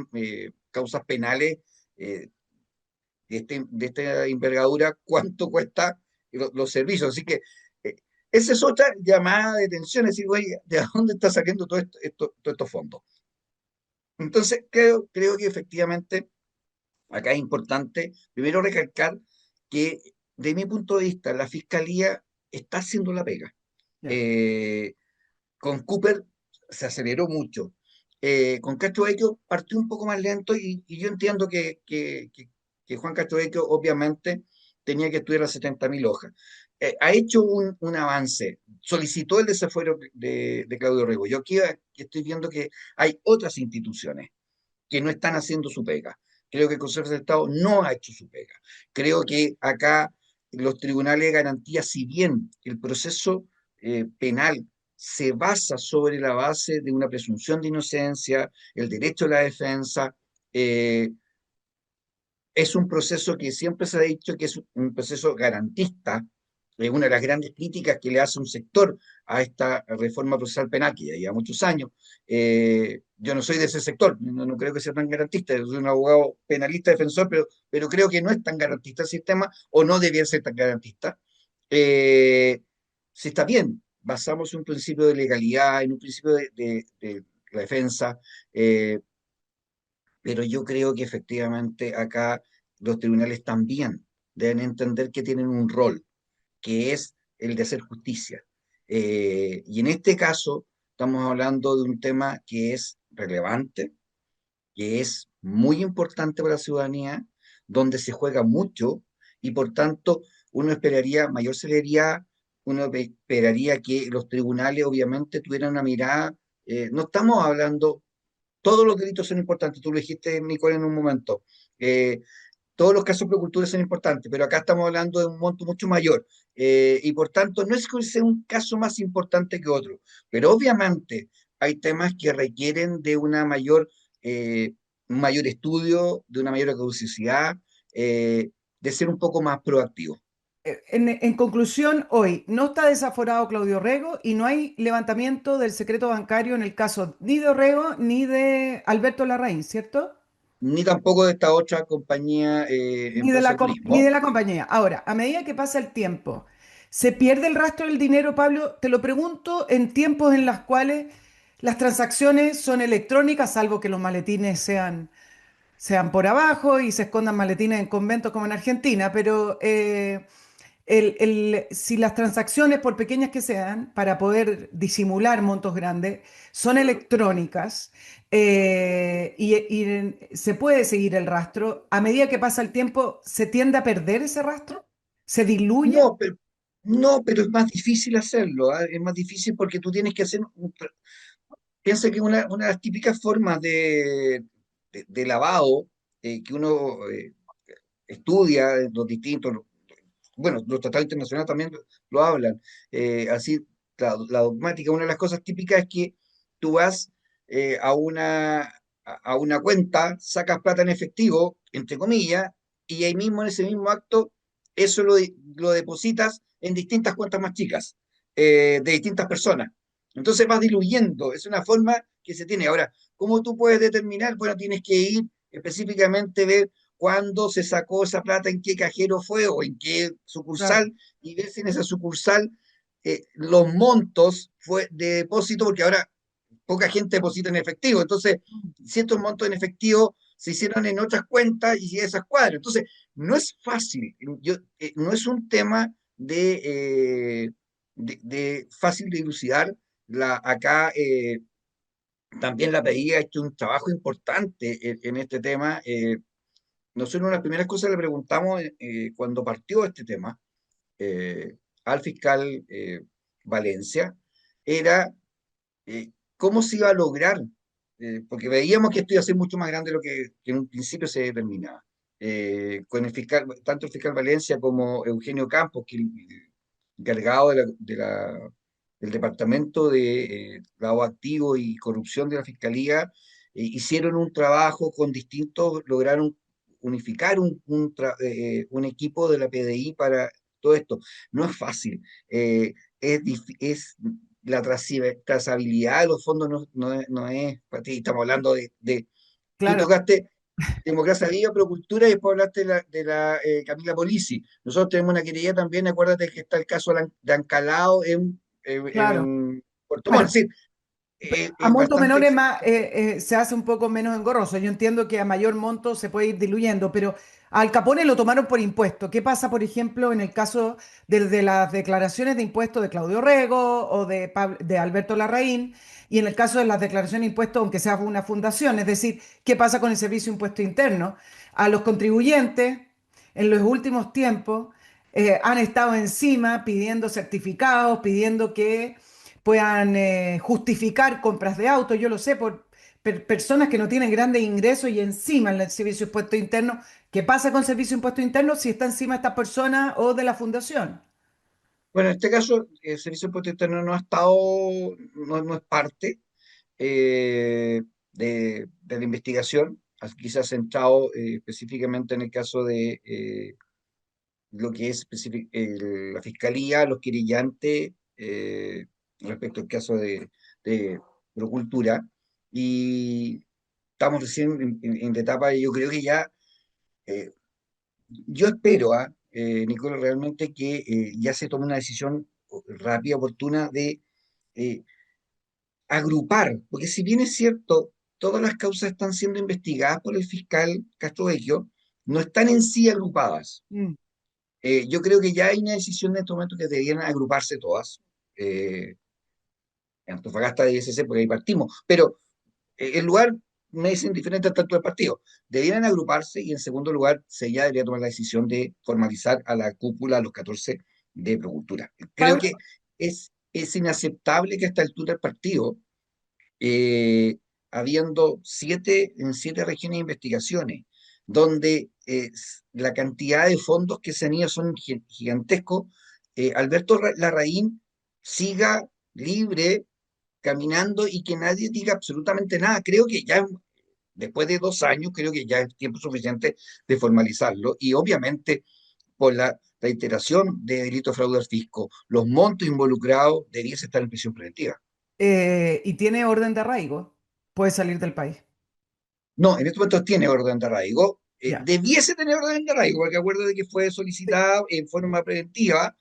B: causas penales eh, de esta envergadura cuánto cuesta los servicios. Así que eh, esa es otra llamada de atención, es decir, oye, ¿de dónde está sacando todos estos fondos? Entonces, creo que efectivamente acá es importante, primero recalcar que, de mi punto de vista, la Fiscalía está haciendo la pega.
A: Ya.
B: Eh, con Cooper se aceleró mucho. Con Castrovecchio partió un poco más lento y yo entiendo que Juan Castrovecchio obviamente tenía que estudiar las 70.000 hojas. Ha hecho un avance, solicitó el desafuero de Claudio Rego. Yo aquí estoy viendo que hay otras instituciones que no están haciendo su pega. Creo que el Consejo de Estado no ha hecho su pega. Creo que acá los tribunales de garantía, si bien el proceso penal se basa sobre la base de una presunción de inocencia, el derecho a la defensa, eh, es un proceso que siempre se ha dicho que es un proceso garantista. Una de las grandes críticas que le hace un sector a esta reforma procesal penal, que ya lleva muchos años. Yo no soy de ese sector, no creo que sea tan garantista, yo soy un abogado penalista defensor, pero creo que no es tan garantista el sistema o no debía ser tan garantista. Eh, si está bien, basamos un principio de legalidad, en un principio de la defensa, eh, pero yo creo que efectivamente acá los tribunales también deben entender que tienen un rol, que es el de hacer justicia. Y en este caso estamos hablando de un tema que es relevante, que es muy importante para la ciudadanía, donde se juega mucho y por tanto uno esperaría mayor celeridad, uno esperaría que los tribunales obviamente tuvieran una mirada, no estamos hablando todos los delitos son importantes, tú lo dijiste, Nicole, en un momento. Eh, todos los casos de cultura son importantes, pero acá estamos hablando de un monto mucho mayor. Y por tanto, no es que sea un caso más importante que otro, pero obviamente hay temas que requieren de un mayor estudio, de una mayor acuciosidad, de ser un poco más proactivo.
A: En conclusión, hoy no está desaforado Claudio Rego y no hay levantamiento del secreto bancario en el caso ni de Orrego ni de Alberto Larraín, ¿cierto?
B: Ni tampoco de esta otra compañía, empresa de
A: Ni de
B: turismo.
A: la compañía. Ahora, a medida que pasa el tiempo, ¿se pierde el rastro del dinero, Pablo? Te lo pregunto en tiempos en los cuales las transacciones son electrónicas, salvo que los maletines sean por abajo y se escondan maletines en conventos como en Argentina, pero si las transacciones, por pequeñas que sean, para poder disimular montos grandes, son electrónicas y se puede seguir el rastro, a medida que pasa el tiempo, ¿se tiende a perder ese rastro? ¿Se diluye?
B: No, No, pero es más difícil hacerlo, ¿ah? Es más difícil porque tú tienes que hacer piensa que una de las típicas formas de lavado que uno estudia en los distintos, bueno, los tratados internacionales también lo hablan, así, la dogmática, una de las cosas típicas es que tú vas a una cuenta, sacas plata en efectivo, entre comillas, y ahí mismo, en ese mismo acto, eso lo depositas en distintas cuentas más chicas, de distintas personas. Entonces vas diluyendo, es una forma que se tiene. Ahora, ¿cómo tú puedes determinar? Bueno, tienes que ir específicamente, ver cuándo se sacó esa plata, en qué cajero fue o en qué
A: Claro,
B: sucursal, y ver si en esa sucursal los montos fue de depósito, porque ahora poca gente deposita en efectivo, entonces ciertos montos en efectivo se hicieron en otras cuentas y esas cuadras. Entonces, no es fácil, no es un tema de fácil de dilucidar. Acá también la PDI ha hecho un trabajo importante en este tema. Nosotros una de las primeras cosas que le preguntamos cuando partió este tema eh, al fiscal Valencia era cómo se iba a lograr, porque veíamos que esto iba a ser mucho más grande de lo que en un principio se determinaba. Con el fiscal, tanto el fiscal Valencia como Eugenio Campos, que el encargado del Departamento de Lavado Activo y Corrupción de la Fiscalía, hicieron un trabajo con distintos, lograron unificar un equipo de la PDI para todo esto. No es fácil. Es la trazabilidad de los fondos no es para ti. Estamos hablando tú
A: claro.
B: tocaste democracia viva, pero cultura, y después hablaste de la Camila Polisi. Nosotros tenemos una querella también, acuérdate que está el caso de Ancalao
A: Claro.
B: en Puerto Montt.
A: Bueno,
B: Es decir,
A: a
B: es
A: monto
B: bastante
A: menor
B: extenso.
A: se hace un poco menos engorroso. Yo entiendo que a mayor monto se puede ir diluyendo, pero al Capone lo tomaron por impuesto. ¿Qué pasa, por ejemplo, en el caso de las declaraciones de impuestos de Claudio Rego o de Alberto Larraín? Y en el caso de las declaraciones de impuestos, aunque sea una fundación, es decir, ¿qué pasa con el Servicio de Impuesto Interno? A los contribuyentes, en los últimos tiempos, han estado encima pidiendo certificados, pidiendo que puedan justificar compras de autos, yo lo sé, por personas que no tienen grandes ingresos y encima el servicio de impuesto interno. ¿Qué pasa con el servicio de impuesto interno si está encima esta persona o de la fundación?
B: Bueno, en este caso, el Servicio de Impuesto Interno no ha estado, no es parte de la investigación, quizás centrado específicamente en el caso de lo que es la fiscalía, los querellantes, respecto al caso de Procultura. Y estamos recién en la etapa, y yo creo que ya, eh, yo espero, Nicola, realmente que ya se tome una decisión rápida, oportuna, de eh, agrupar, porque si bien es cierto, todas las causas están siendo investigadas por el fiscal Castro Vecchio, no están en sí agrupadas.
A: Mm.
B: Yo creo que ya hay una decisión en este momento que deberían agruparse todas. Eh, Antofagasta y SC, por ahí partimos. Pero el lugar me es indiferente a tanto del partido. Debieran agruparse y en segundo lugar se ya debería tomar la decisión de formalizar a la cúpula, a los 14 de Procultura. Creo
A: Pablo,
B: que es inaceptable que a esta altura del partido, eh, habiendo en 7 regiones de investigaciones, donde la cantidad de fondos que se han ido son gigantescos, Alberto Larraín siga libre, caminando y que nadie diga absolutamente nada. Creo que ya, después de 2 años, creo que ya es tiempo suficiente de formalizarlo y obviamente por la reiteración de delitos de fraude al fisco, los montos involucrados debiese estar en prisión preventiva.
A: y tiene orden de arraigo, puede salir del país.
B: No, en estos momentos tiene orden de arraigo.
A: Ya.
B: Debiese tener orden de arraigo, porque acuérdate que fue
A: Sí.
B: solicitada en forma preventiva,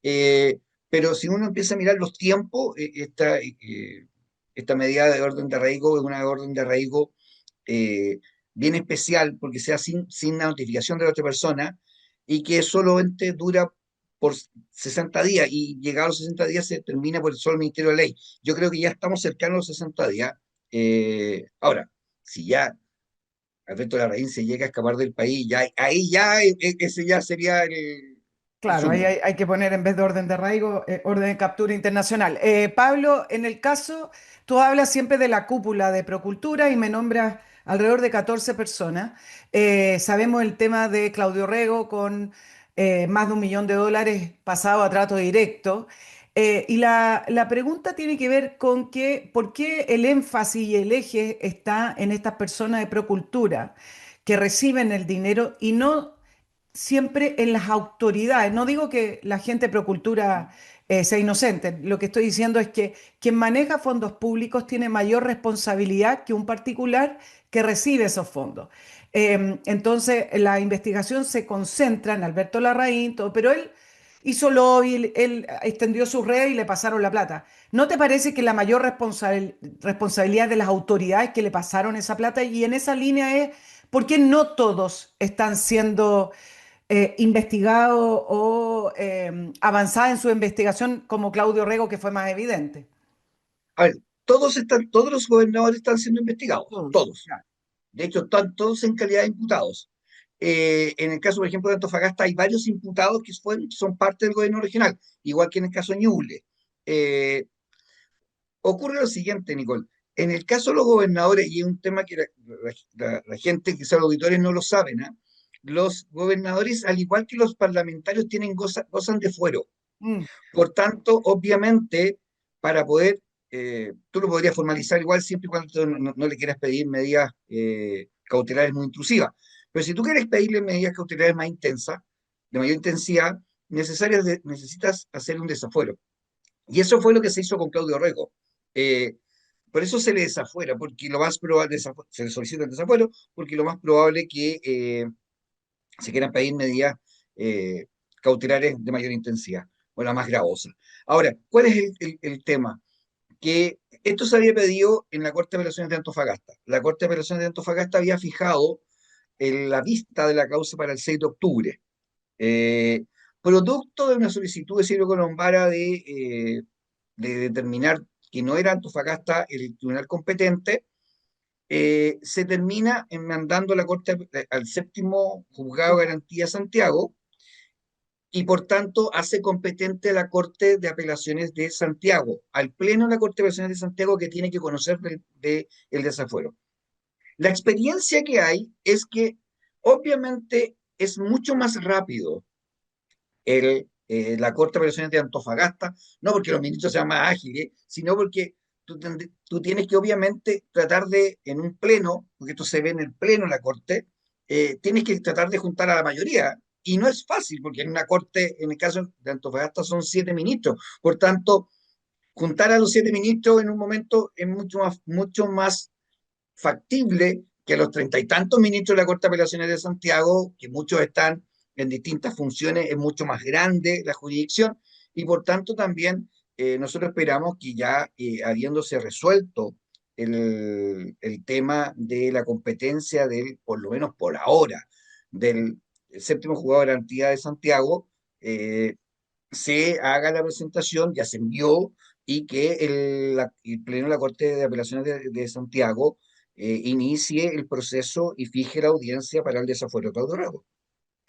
B: eh, pero si uno empieza a mirar los tiempos, esta medida de orden de arraigo es una orden de arraigo eh, bien especial, porque sea sin la notificación de la otra persona y que solamente dura por 60 días y llegados a los 60 días se termina por el solo Ministerio de Ley. Yo creo que ya estamos cercanos a los 60 días. Ahora, si ya Alberto Larraín se llega a escapar del país, ya, ahí ya, ese ya sería
A: Claro, ahí
B: sumo.
A: hay que poner en vez de orden de arraigo, orden de captura internacional. Pablo, en el caso, tú hablas siempre de la cúpula de Procultura y me nombras alrededor de 14 personas. Sabemos el tema de Claudio Rego con más de $1 millón pasado a trato directo. Y la pregunta tiene que ver con que, por qué el énfasis y el eje está en estas personas de Procultura que reciben el dinero y no siempre en las autoridades. No digo que la gente de Procultura sea inocente, lo que estoy diciendo es que quien maneja fondos públicos tiene mayor responsabilidad que un particular que recibe esos fondos. Entonces, la investigación se concentra en Alberto Larraín, todo, pero él hizo lobby, él extendió su red y le pasaron la plata. ¿No te parece que la mayor responsabilidad de las autoridades que le pasaron esa plata y en esa línea es por qué no todos están siendo investigado o avanzada en su investigación como Claudio Rego, que fue más evidente?
B: A ver, todos los gobernadores están siendo investigados,
A: Todos.
B: todos.
A: Ya.
B: De hecho, están todos en calidad de imputados. En el caso, por ejemplo, de Antofagasta, hay varios imputados que son parte del gobierno regional, igual que en el caso de Ñuble. Eh, Ocurre lo siguiente, Nicole. En el caso de los gobernadores, y es un tema que la gente, quizás los auditores no lo saben, ¿ah? Los gobernadores, al igual que los parlamentarios, gozan de fuero.
A: Mm.
B: Por tanto, obviamente, para poder, tú lo podrías formalizar igual siempre y cuando tú no le quieras pedir medidas cautelares muy intrusivas. Pero si tú quieres pedirle medidas cautelares más intensas, de mayor intensidad, necesitas hacer un desafuero. Y eso fue lo que se hizo con Claudio Rego. Eh, por eso se le desafuera, porque lo más probable, se le solicita el desafuero, porque lo más probable que se quieran pedir medidas eh, cautelares de mayor intensidad o la más gravosa. Ahora, ¿cuál es el tema? Que esto se había pedido en la Corte de Apelaciones de Antofagasta. La Corte de Apelaciones de Antofagasta había fijado la vista de la causa para el 6 de octubre. Eh, Producto de una solicitud de Silvio Colombara de determinar que no era Antofagasta el tribunal competente, se termina mandando la Corte al séptimo juzgado de garantía de Santiago y por tanto hace competente a la Corte de Apelaciones de Santiago, al Pleno de la Corte de Apelaciones de Santiago que tiene que conocer el desafuero. La experiencia que hay es que obviamente es mucho más rápido la Corte de Apelaciones de Antofagasta, no porque los ministros sean más ágiles, sino porque tú tienes que obviamente tratar de, en un pleno, porque esto se ve en el pleno de la Corte, tienes que tratar de juntar a la mayoría. Y no es fácil, porque en una corte, en el caso de Antofagasta, son 7 ministros. Por tanto, juntar a los 7 ministros en un momento es mucho más factible que los 30 y tantos ministros de la Corte de Apelaciones de Santiago, que muchos están en distintas funciones, es mucho más grande la jurisdicción y por tanto también nosotros esperamos que ya habiéndose resuelto el tema de la competencia del, por lo menos por ahora, del séptimo juzgado de garantía de Santiago, eh, se haga la presentación, ya se envió, y que el Pleno de la Corte de Apelaciones de Santiago inicie el proceso y fije la audiencia para el desafuero de Claudio Rego.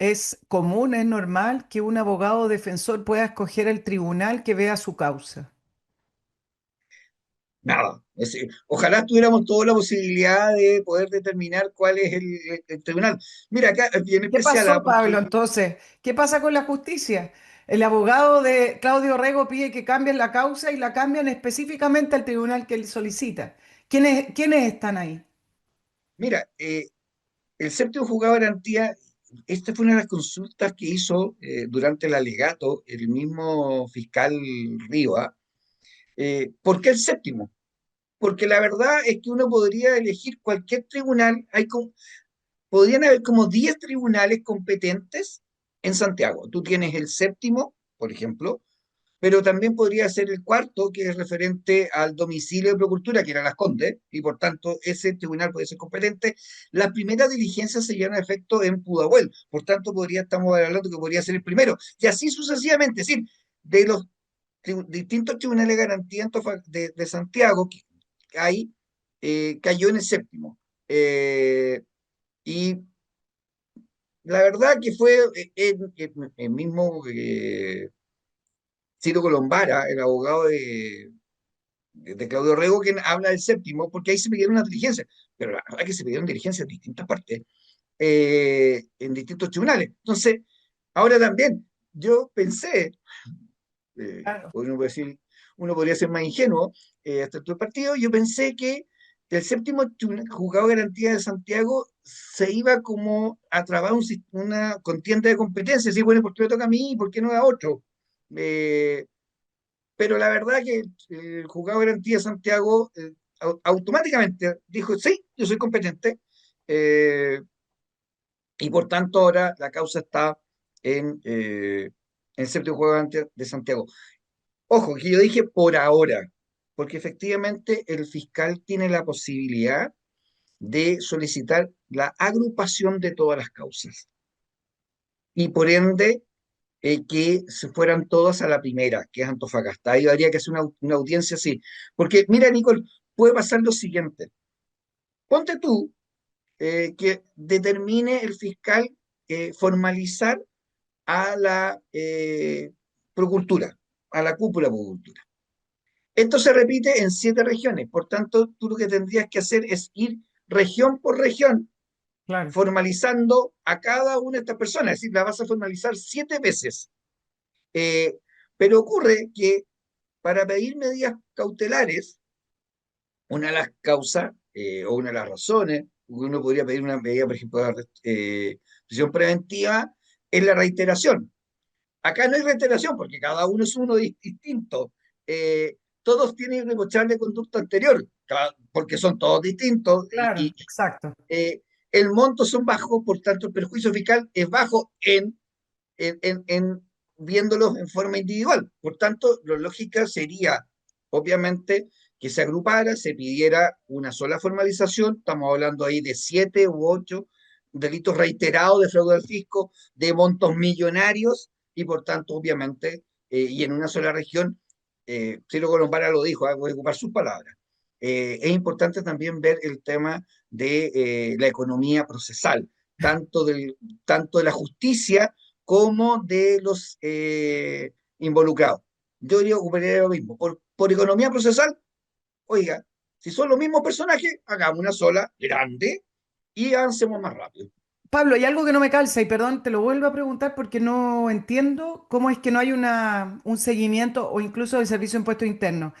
A: Es común, es normal que un abogado defensor pueda escoger el tribunal que vea su causa.
B: Nada. Ojalá tuviéramos toda la posibilidad de poder determinar cuál es el tribunal. Mira, acá es bien
A: ¿Qué
B: especial, ¿ah?
A: pasó, Pablo?
B: Porque,
A: Entonces, ¿qué pasa con la justicia? El abogado de Claudio Rego pide que cambien la causa y la cambian específicamente al tribunal que él solicita. ¿Quiénes están ahí?
B: mira, el séptimo juzgado de garantía, esta fue una de las consultas que hizo durante el alegato el mismo fiscal Riva. ¿Por qué el séptimo? Porque la verdad es que uno podría elegir cualquier tribunal, podrían haber como 10 tribunales competentes en Santiago. Tú tienes el séptimo, por ejemplo, pero también podría ser el cuarto, que es referente al domicilio de Procultura, que era Las Condes, y por tanto ese tribunal puede ser competente. Las primeras diligencias se llevan a efecto en Pudahuel, por tanto estamos hablando que podría ser el primero, y así sucesivamente, es decir, de los distintos tribunales de garantía de Santiago que hay, cayó en el séptimo. Y la verdad que fue el mismo Ciro Colombara, el abogado de Claudio Rego, quien habla del séptimo, porque ahí se pidieron una diligencia, pero la verdad que se pidieron diligencias en distintas partes, en distintos tribunales. Entonces, ahora también, yo pensé,
A: Claro.
B: uno puede decir, uno podría ser más ingenuo, hasta tu partido, yo pensé que el séptimo juzgado de garantía de Santiago se iba como a trabar una contienda de competencias, y bueno, ¿por qué me toca a mí y por qué no a otro? Eh, pero la verdad que el juzgado de garantía de Santiago automáticamente dijo, sí, yo soy competente, eh, y por tanto ahora la causa está en el séptimo juzgado de garantía de Santiago. Ojo, que yo dije por ahora, porque efectivamente el fiscal tiene la posibilidad de solicitar la agrupación de todas las causas y por ende que se fueran todas a la primera, que es Antofagasta. Ahí habría que hacer una audiencia así. Porque mira, Nicole, puede pasar lo siguiente. Ponte tú que determine el fiscal formalizar a la procultura, a la cúpula procultura. Esto se repite en 7 regiones, por tanto, tú lo que tendrías que hacer es ir región por región,
A: Claro.
B: formalizando a cada una de estas personas, es decir, la vas a formalizar 7 veces. Eh, pero ocurre que para pedir medidas cautelares, una de las causas o una de las razones, uno podría pedir una medida, por ejemplo, de prisión preventiva, es la reiteración. Acá no hay reiteración porque cada uno es uno distinto. Todos tienen irreprochable conducta anterior, porque son todos distintos
A: Claro, exacto.
B: el monto son bajos, por tanto el perjuicio fiscal es bajo en viéndolos en forma individual. Por tanto, lo lógico sería, obviamente, que se agrupara, se pidiera una sola formalización, estamos hablando ahí de 7 u 8 delitos reiterados de fraude al fisco, de montos millonarios, y por tanto, obviamente, y en una sola región, Ciro Colombara lo dijo, voy a ocupar sus palabras. Es importante también ver el tema de la economía procesal, tanto de la justicia como de los involucrados. Yo diría que ocuparía lo mismo. Por economía procesal, oiga, si son los mismos personajes, hagamos una sola, grande, y avancemos más rápido.
A: Pablo, hay algo que no me calza y perdón, te lo vuelvo a preguntar porque no entiendo cómo es que no hay un seguimiento o incluso del Servicio de Impuestos Internos.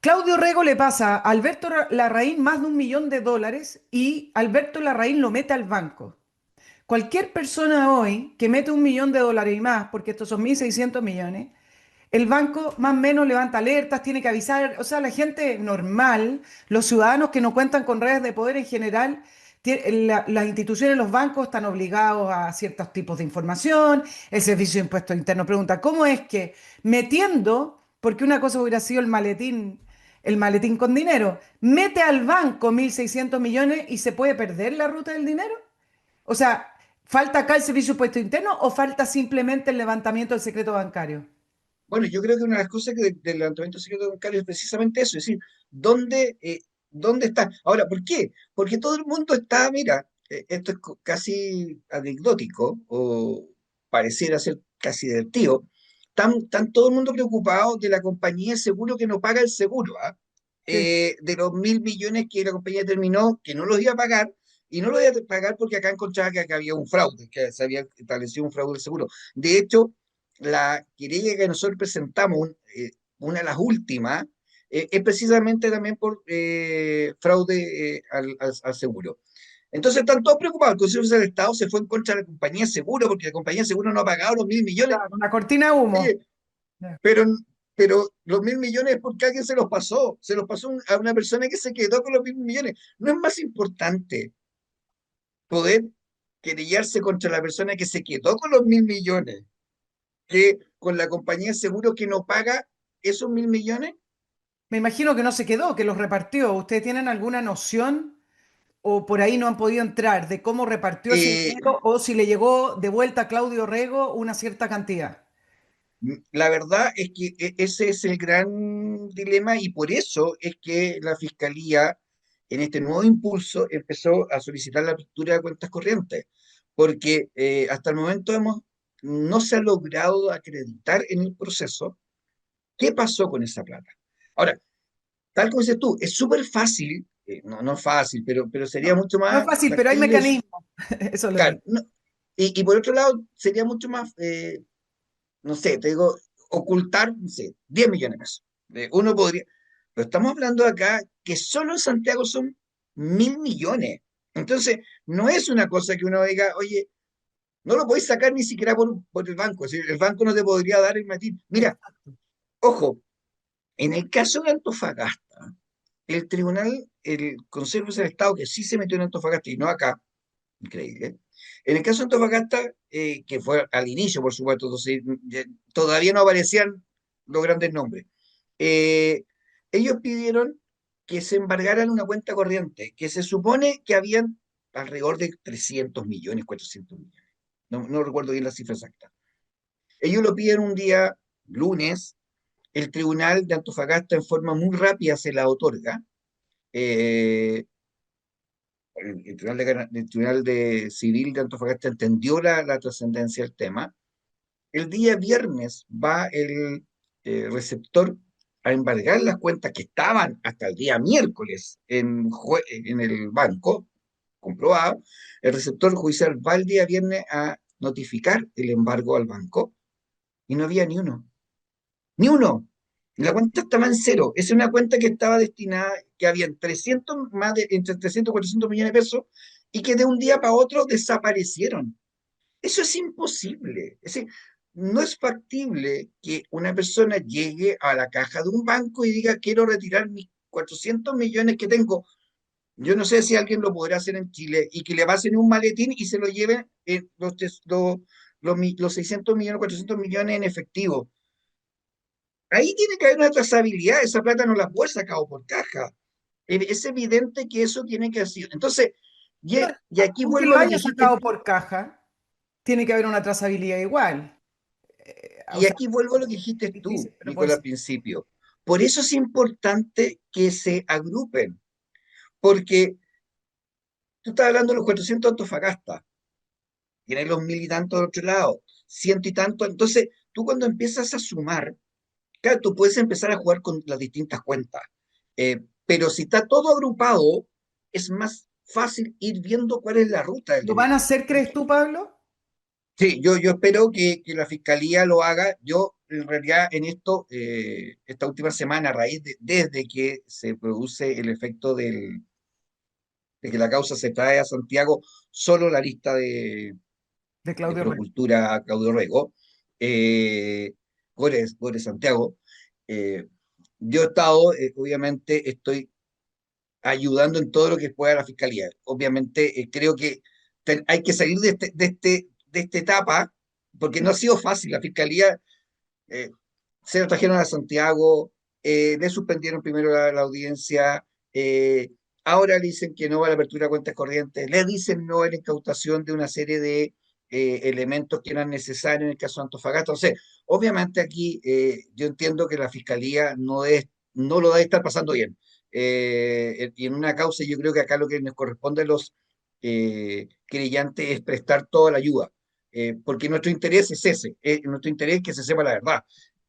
A: Claudio Rego le pasa a Alberto Larraín más de $1 millón y Alberto Larraín lo mete al banco. Cualquier persona hoy que mete $1 millón y más, porque estos son 1.600 millones, el banco más o menos levanta alertas, tiene que avisar, o sea, la gente normal, los ciudadanos que no cuentan con redes de poder en general, las instituciones, los bancos están obligados a ciertos tipos de información, el Servicio de Impuestos Internos pregunta, ¿cómo es que metiendo, porque una cosa hubiera sido el maletín con dinero, mete al banco 1.600 millones y se puede perder la ruta del dinero? O sea, ¿falta acá el Servicio de Impuestos Internos o falta simplemente el levantamiento del secreto bancario?
B: Bueno, yo creo que una de las cosas del levantamiento de secreto bancario es precisamente eso, es decir, ¿dónde, dónde está? Ahora, ¿por qué? Porque todo el mundo está, mira, esto es casi anecdótico o pareciera ser casi divertido, están todo el mundo preocupado de la compañía de seguro que no paga el seguro, ¿ah?
A: Sí.
B: De los 1.000 millones que la compañía determinó que no los iba a pagar, y no los iba a pagar porque acá encontraba que acá había un fraude, que se había establecido un fraude del seguro. De hecho, la querella que nosotros presentamos, una de las últimas, es precisamente también por fraude al seguro. Entonces están todos preocupados. El Consejo General del Estado se fue en contra de la compañía de seguro porque la compañía de seguro no ha pagado los 1.000 millones.
A: Claro, una cortina de humo.
B: Oye, pero, pero los 1.000 millones es porque alguien se los pasó a una persona que se quedó con los 1.000 millones. ¿No es más importante poder querellarse contra la persona que se quedó con los 1.000 millones que con la compañía de seguro que no paga esos 1.000 millones?
A: Me imagino que no se quedó, que los repartió. ¿Ustedes tienen alguna noción o por ahí no han podido entrar de cómo repartió ese
B: Eh,
A: dinero o si le llegó de vuelta a Claudio Rego una cierta cantidad?
B: la verdad es que ese es el gran dilema y por eso es que la Fiscalía en este nuevo impulso empezó a solicitar la apertura de cuentas corrientes, porque hasta el momento no se ha logrado acreditar en el proceso qué pasó con esa plata. Ahora, tal como dices tú, es súper fácil, no es fácil, pero sería
A: No,
B: mucho
A: no es
B: más
A: fácil, pero hay
B: factible,
A: mecanismos. Eso es lo que...
B: claro, y por otro lado, sería mucho más, no sé, te digo, ocultar, no sé, 10 millones de pesos. Uno podría, pero estamos hablando acá que solo en Santiago son 1.000 millones. Entonces, no es una cosa que uno diga, oye, no lo podéis sacar ni siquiera por el banco. Es decir, el banco no te podría dar el matín. Mira, ojo, en el caso de Antofagasta, el tribunal, el Consejo del Estado, que sí se metió en Antofagasta y no acá, increíble. En el caso de Antofagasta, que fue al inicio, por supuesto, entonces, todavía no aparecían los grandes nombres. eh, Ellos pidieron que se embargaran una cuenta corriente, que se supone que habían alrededor de 300 millones, 400 millones. No recuerdo bien la cifra exacta. Ellos lo piden un día, lunes, el tribunal de Antofagasta en forma muy rápida se la otorga. eh, el Tribunal de Civil de Antofagasta entendió la trascendencia del tema. El día viernes va el receptor a embargar las cuentas que estaban hasta el día miércoles en el banco, comprobado. El receptor judicial va el día viernes a notificar el embargo al banco y no había ni uno. Ni uno. La cuenta estaba en cero. Es una cuenta que estaba destinada, que habían 300, más de, entre 300 y 400 millones de pesos, y que de un día para otro desaparecieron. Eso es imposible. Es decir, no es factible que una persona llegue a la caja de un banco y diga, quiero retirar mis 400 millones que tengo. Yo no sé si alguien lo podrá hacer en Chile y que le pasen un maletín y se lo lleven los 600 millones, 400 millones en efectivo. Ahí tiene que haber una trazabilidad, esa plata no la puede sacado por caja. Es evidente que eso tiene que ser. Entonces,
A: No,
B: y aquí
A: aunque
B: vuelvo
A: lo
B: a lo que
A: haya
B: dijiste
A: sacado
B: tú,
A: por caja, tiene que haber una trazabilidad igual. O
B: y
A: sea,
B: aquí vuelvo a lo que dijiste tú,
A: difícil, pero puede
B: Nicolás, al
A: ser.
B: principio. Por eso es importante que se agrupen, porque tú estás hablando de los 400 Antofagasta, tienes los mil y tantos de otro lado, ciento y tanto. Entonces, tú cuando empiezas a sumar, claro, tú puedes empezar a jugar con las distintas cuentas, pero si está todo agrupado, es más fácil ir viendo cuál es la ruta del
A: ¿Lo van
B: dinero.
A: a hacer, crees tú, Pablo?
B: Sí, yo espero que la fiscalía lo haga. Yo, en realidad, en esto, esta última semana, a raíz desde que se produce el efecto de que la causa se trae a Santiago, solo la lista
A: De
B: de
A: Claudio Rey.
B: Procultura Claudio Rego, eh, Gore Santiago, eh, yo he estado, obviamente, estoy ayudando en todo lo que pueda a la fiscalía. Obviamente, creo que hay que salir de esta etapa, porque no ha sido fácil. La fiscalía eh, se lo trajeron a Santiago, le suspendieron primero la audiencia, ahora le dicen que no va a la apertura de cuentas corrientes, le dicen no a la incautación de una serie de elementos que eran necesarios en el caso de Antofagasta. O sea, obviamente aquí yo entiendo que la fiscalía no lo debe estar pasando bien. Y en una causa yo creo que acá lo que nos corresponde a los querellantes es prestar toda la ayuda, porque nuestro interés es ese, nuestro interés es que se sepa la verdad.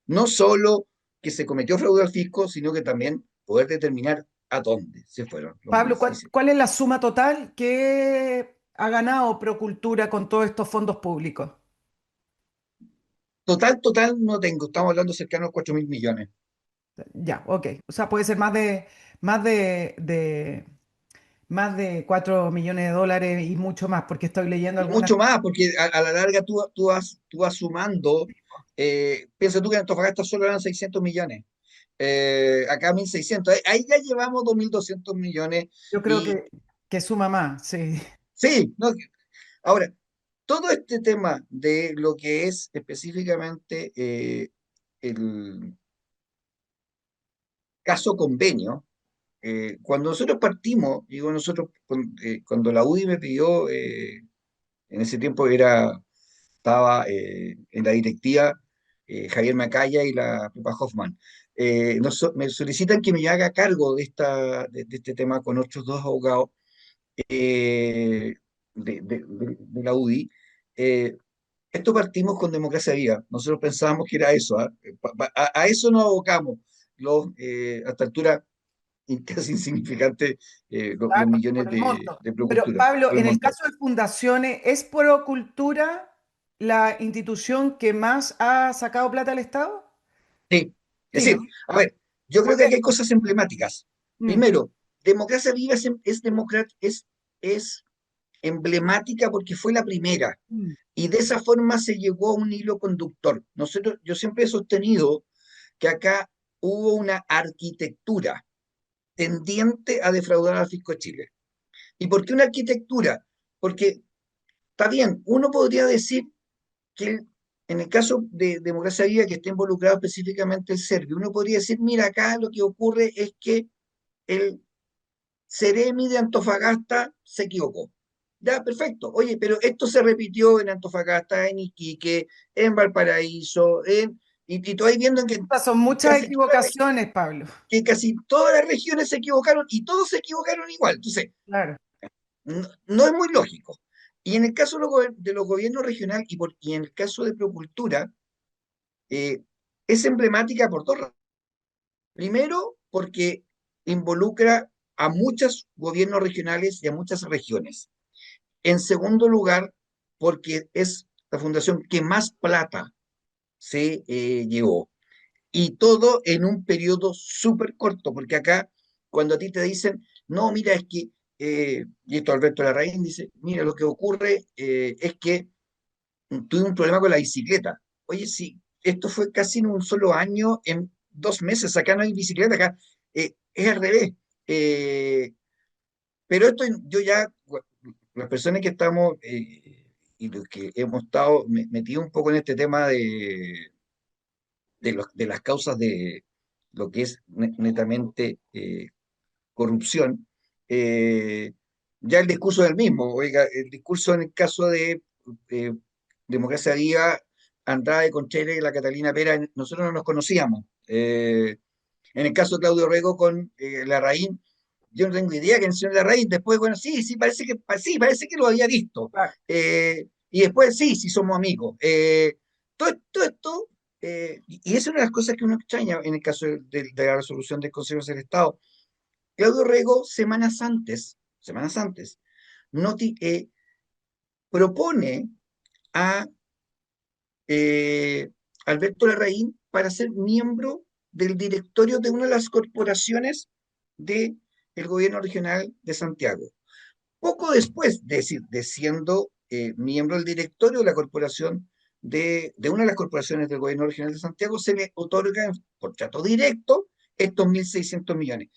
B: No solo que se cometió fraude al fisco, sino que también poder determinar a dónde se fueron los
A: Pablo,
B: 1.600.
A: ¿cuál es la suma total que ha ganado Procultura con todos estos fondos públicos?
B: Total, no tengo. Estamos hablando cercano a 4.000 millones.
A: Ya, ok. O sea, puede ser más más de 4 millones de dólares y mucho más, porque estoy leyendo
B: Y
A: algunas.
B: mucho más, porque a la larga tú vas sumando. Piensa tú que en Antofagasta solo eran 600 millones. Acá 1.600. Ahí ya llevamos 2.200 millones.
A: Yo creo
B: Y
A: que suma más, sí.
B: sí, no, ahora, todo este tema de lo que es específicamente el caso convenio, cuando nosotros partimos, digo nosotros, cuando la UDI me pidió, en ese tiempo estaba en la directiva Javier Macaya y la Pepa Hoffman, me solicitan que me haga cargo de este tema con otros dos abogados. de la UDI, eh, esto partimos con Democracia Viva. Nosotros pensábamos que era eso, ¿ah? A eso nos abocamos, a esta altura casi insignificantes, los
A: Claro, por
B: millones
A: el monto.
B: de
A: Pero
B: Procultura,
A: Pablo,
B: por el
A: en el
B: montón.
A: caso de fundaciones, ¿es Procultura la institución que más ha sacado plata al Estado?
B: Sí, es
A: Sí, ¿no?
B: decir, a ver, yo creo
A: ¿Por
B: que
A: qué?
B: aquí hay cosas emblemáticas.
A: Mm,
B: Primero, Democracia Viva es emblemática porque fue la primera.
A: mm,
B: Y de esa forma se llegó a un hilo conductor. Yo siempre he sostenido que acá hubo una arquitectura tendiente a defraudar al fisco de Chile. ¿Y por qué una arquitectura? Porque está bien, uno podría decir que en el caso de Democracia Viva, que está involucrado específicamente el Servio, uno podría decir, mira, acá lo que ocurre es que el Ceremi de Antofagasta se equivocó. Ya, perfecto. Oye, pero esto se repitió en Antofagasta, en Iquique, en Valparaíso, y tú ahí viendo
A: Estas son muchas equivocaciones, Pablo.
B: que casi todas las regiones se equivocaron y todos se equivocaron igual. Entonces,
A: Claro.
B: no es muy lógico. Y en el caso de los gobiernos regionales y en el caso de Procultura, eh, es emblemática por dos razones. Primero, porque involucra a muchos gobiernos regionales y a muchas regiones. En segundo lugar, porque es la fundación que más plata se llevó. Y todo en un periodo súper corto, porque acá, cuando a ti te dicen, no, mira, es que, y esto Alberto Larraín dice, mira, lo que ocurre es que tuve un problema con la bicicleta. Oye, sí, esto fue casi en un solo año, en 2 meses, acá no hay bicicleta, acá es al revés. Eh, pero esto yo ya, las personas que estamos y los que hemos estado metidos un poco en este tema de las causas de lo que es netamente corrupción, eh, ya el discurso es el mismo. Oiga, el discurso en el caso de eh, Democracia Viva, Andrade Contreras y la Catalina Pera, nosotros no nos conocíamos. En el caso de Claudio Rego con Larraín, yo no tengo idea que el señor Larraín, después, bueno, sí, sí, sí, parece que lo había visto.
A: Claro.
B: Y después, sí, sí, somos amigos. Todo esto, y esa es una de las cosas que uno extraña en el caso de la resolución del Consejo del Estado. Claudio Rego, semanas antes, noti- eh, propone a Alberto Larraín para ser miembro del directorio de una de las corporaciones del gobierno regional de Santiago. Poco después de siendo miembro del directorio de la corporación de una de las corporaciones del gobierno regional de Santiago, se le otorga por trato directo estos 1.600 millones.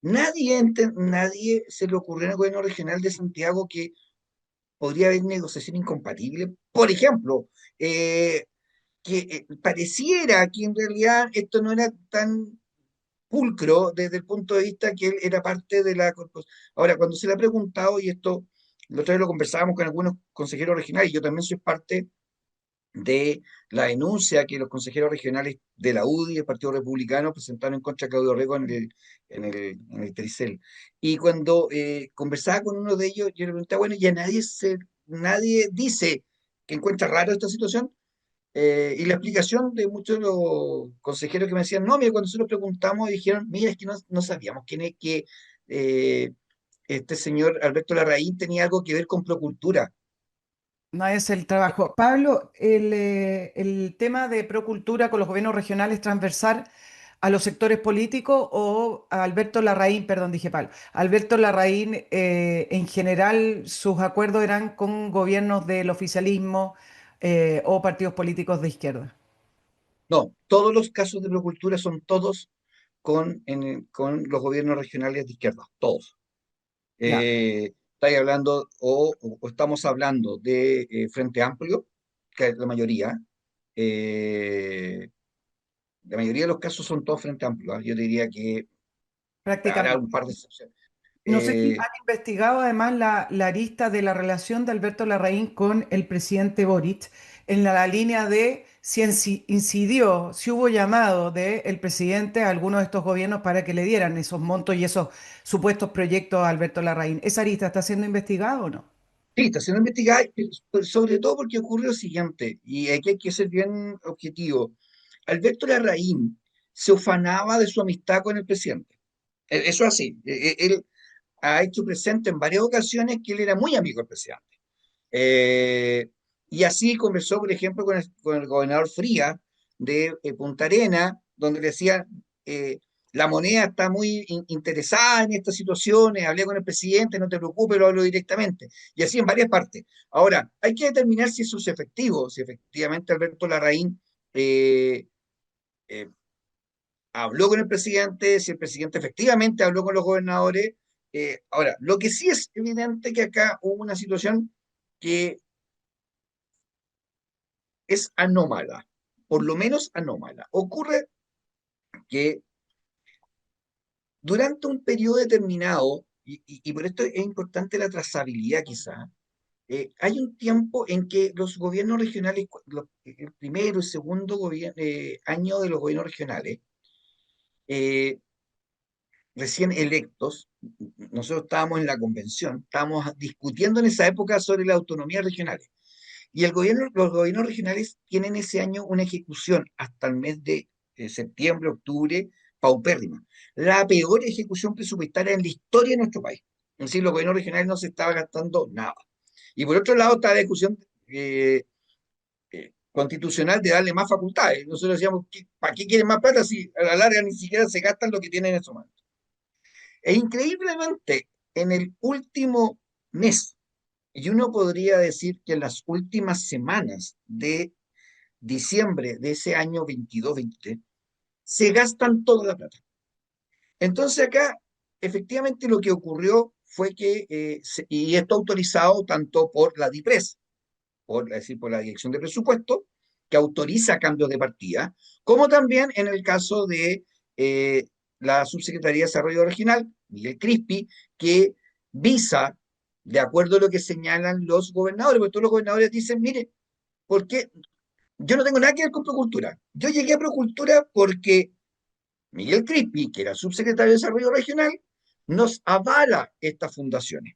B: Nadie se le ocurrió en el gobierno regional de Santiago que podría haber negociación incompatible. Por ejemplo, eh, que pareciera que en realidad esto no era tan pulcro desde el punto de vista que él era parte de la corporación. Ahora, cuando se le ha preguntado, y esto la otra vez lo conversábamos con algunos consejeros regionales, y yo también soy parte de la denuncia que los consejeros regionales de la UDI y el Partido Republicano presentaron en contra de Claudio Rego en el Tricel. Y cuando conversaba con uno de ellos, yo le preguntaba, bueno, ya nadie dice que encuentra raro esta situación. Y la explicación de muchos de los consejeros que me decían, no, mira, cuando nosotros preguntamos, dijeron, mira, es que no sabíamos quién es que este señor Alberto Larraín tenía algo que ver con Procultura.
A: No es el trabajo. Pablo, el tema de Procultura con los gobiernos regionales transversal a los sectores políticos o a Alberto Larraín, perdón, dije Pablo. Alberto Larraín, en general, sus acuerdos eran con gobiernos del oficialismo o partidos políticos de izquierda.
B: No, todos los casos de Procultura son todos con los gobiernos regionales de izquierda, todos.
A: Ya,
B: Estáis hablando o estamos hablando de Frente Amplio, que es eh, la mayoría de los casos son todos Frente Amplio. ¿Ah? Yo diría que habrá
A: prácticamente.
B: un par de excepciones.
A: No sé si
B: Eh,
A: han investigado además la arista de la relación de Alberto Larraín con el presidente Boric en la línea de si incidió, si hubo llamado del presidente a alguno de estos gobiernos para que le dieran esos montos y esos supuestos proyectos a Alberto Larraín. ¿Esa arista está siendo investigada o no?
B: Sí, está siendo investigada, pero sobre todo porque ocurre lo siguiente, y aquí hay que ser bien objetivo. Alberto Larraín se ufanaba de su amistad con el presidente. Eso es así. Él ha hecho presente en varias ocasiones que él era muy amigo del presidente. Eh, y así conversó, por ejemplo, con el gobernador Fría de Punta Arena, donde le decía, eh, la moneda está muy interesada en estas situaciones, hablé con el presidente, no te preocupes, lo hablo directamente. Y así en varias partes. Ahora, hay que determinar si eso es efectivo, si efectivamente Alberto Larraín eh, eh, habló con el presidente, si el presidente efectivamente habló con los gobernadores. Ahora, lo que sí es evidente que acá hubo una situación que es anómala, por lo menos anómala. Ocurre que durante un periodo determinado, y por esto es importante la trazabilidad quizá, hay un tiempo en que los gobiernos regionales, el primero y segundo año de los gobiernos regionales, eh, recién electos, nosotros estábamos en la convención, estábamos discutiendo en esa época sobre las autonomías regionales. Y los gobiernos regionales tienen ese año una ejecución hasta el mes de septiembre, octubre, paupérrima. La peor ejecución presupuestaria en la historia de nuestro país. Es decir, los gobiernos regionales no se estaba gastando nada. Y por otro lado está la discusión constitucional de darle más facultades. Nosotros decíamos, ¿para qué quieren más plata si a la larga ni siquiera se gastan lo que tienen en estos momentos? E increíblemente, en el último mes, y uno podría decir que en las últimas semanas de diciembre de ese año 22-23, se gastan toda la plata. Entonces acá, efectivamente, lo que ocurrió fue que, y esto autorizado tanto por la DIPRES, es decir, por la Dirección de Presupuesto, que autoriza cambios de partida, como también en el caso de la Subsecretaría de Desarrollo Regional, Miguel Crispi, que visa, de acuerdo a lo que señalan los gobernadores, porque todos los gobernadores dicen, mire, ¿por qué? Yo no tengo nada que ver con Procultura. Yo llegué a Procultura porque Miguel Crispi, que era subsecretario de Desarrollo Regional, nos avala estas fundaciones.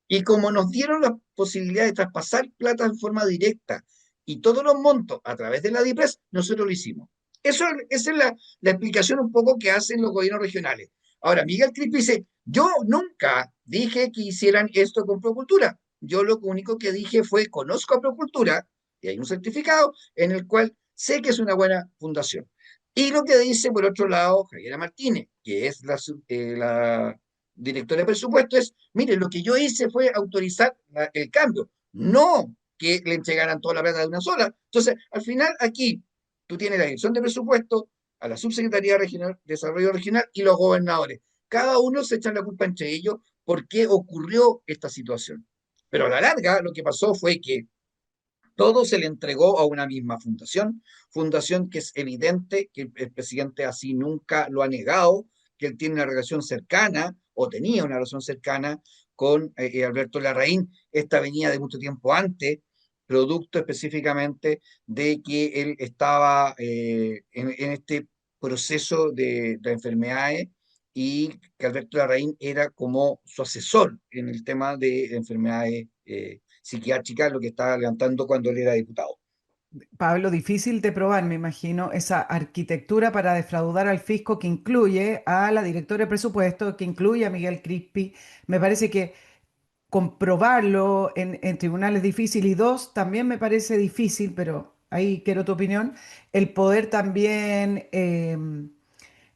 B: Y como nos dieron la posibilidad de traspasar plata en forma directa y todos los montos a través de la DIPRES, nosotros lo hicimos. Esa es la explicación un poco que hacen los gobiernos regionales. Ahora, Miguel Crispi dice, yo nunca dije que hicieran esto con Procultura. Yo lo único que dije fue, conozco a Procultura y hay un certificado en el cual sé que es una buena fundación. Y lo que dice, por otro lado, Javiera Martínez, que es la directora de presupuesto, es, mire, lo que yo hice fue autorizar el cambio, no que le entregaran toda la plata de una sola. Entonces, al final, aquí tú tienes la dirección de presupuesto, a la subsecretaría regional, de desarrollo regional y los gobernadores. Cada uno se echa la culpa entre ellos por qué ocurrió esta situación. Pero a la larga, lo que pasó fue que todo se le entregó a una misma fundación, fundación que es evidente que el presidente así nunca lo ha negado, que él tiene una relación cercana o tenía una relación cercana con Alberto Larraín. Esta venía de mucho tiempo antes, producto específicamente de que él estaba en este proceso de enfermedades y que Alberto Larraín era como su asesor en el tema de enfermedades psiquiátricas, lo que estaba levantando cuando él era diputado.
A: Pablo, difícil de probar, me imagino, esa arquitectura para defraudar al fisco que incluye a la directora de presupuesto, que incluye a Miguel Crispi. Me parece que comprobarlo en tribunales es difícil y dos, también me parece difícil, pero ahí quiero tu opinión, el poder también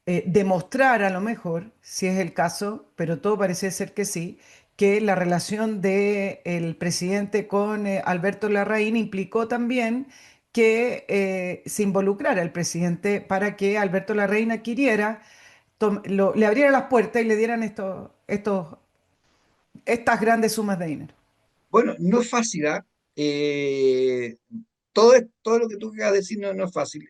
A: demostrar a lo mejor, si es el caso, pero todo parece ser que sí, que la relación del presidente con Alberto Larraín implicó también que se involucrara el presidente para que Alberto Larraín adquiriera, le abriera las puertas y le dieran estas grandes sumas de dinero.
B: Bueno, no es fácil, ¿ah? Eh, todo lo que tú quieras decir no es fácil.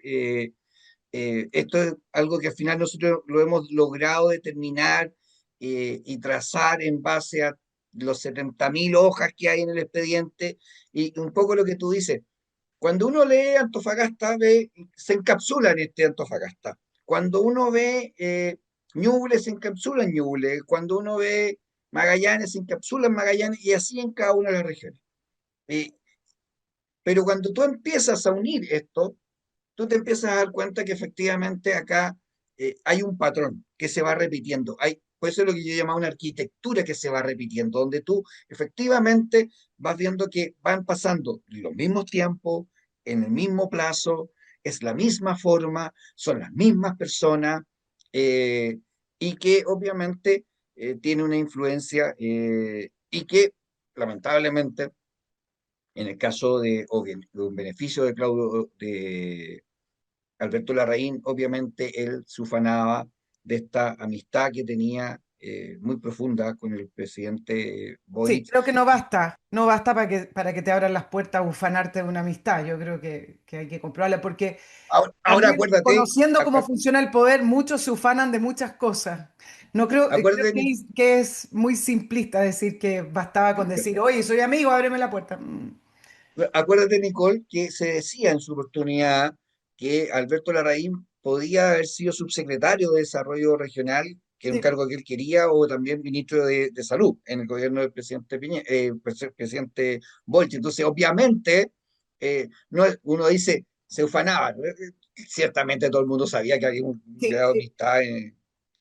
B: Esto es algo que al final nosotros lo hemos logrado determinar y trazar en base a los 70.000 hojas que hay en el expediente y un poco lo que tú dices. Cuando uno lee Antofagasta, se encapsula en este Antofagasta. Cuando uno ve Ñuble, se encapsula en Ñuble. Cuando uno ve Magallanes se encapsula en Magallanes y así en cada una de las regiones. Eh, pero cuando tú empiezas a unir esto, tú te empiezas a dar cuenta que efectivamente acá hay un patrón que se va repitiendo. Puede ser lo que yo llamaba una arquitectura que se va repitiendo, donde tú efectivamente vas viendo que van pasando los mismos tiempos, en el mismo plazo, es la misma forma, son las mismas personas, eh, y que obviamente tiene una influencia y que lamentablemente en el caso o bien, un beneficio de Claudio, de Alberto Larraín, obviamente él se ufanaba de esta amistad que tenía muy profunda con el presidente
A: Sí,
B: Boric.
A: creo que no basta, no basta para que te abran las puertas a ufanarte de una amistad. Yo creo que hay que comprobarla, porque
B: Ahora
A: también
B: acuérdate,
A: conociendo cómo funciona el poder, muchos se ufanan de muchas cosas. No creo, creo
B: acuérdate,
A: que es muy simplista decir que bastaba con decir, oye, soy amigo, ábreme la puerta. Mm.
B: acuérdate, Nicole, que se decía en su oportunidad que Alberto Larraín podía haber sido subsecretario de Desarrollo Regional, que era un
A: Sí,
B: cargo que él quería, o también ministro de Salud en el gobierno del presidente, presidente Boric. Entonces, obviamente, no uno dice, se ufanaba, ¿no? Ciertamente todo el mundo sabía que había un
A: sí.
B: grado de amistad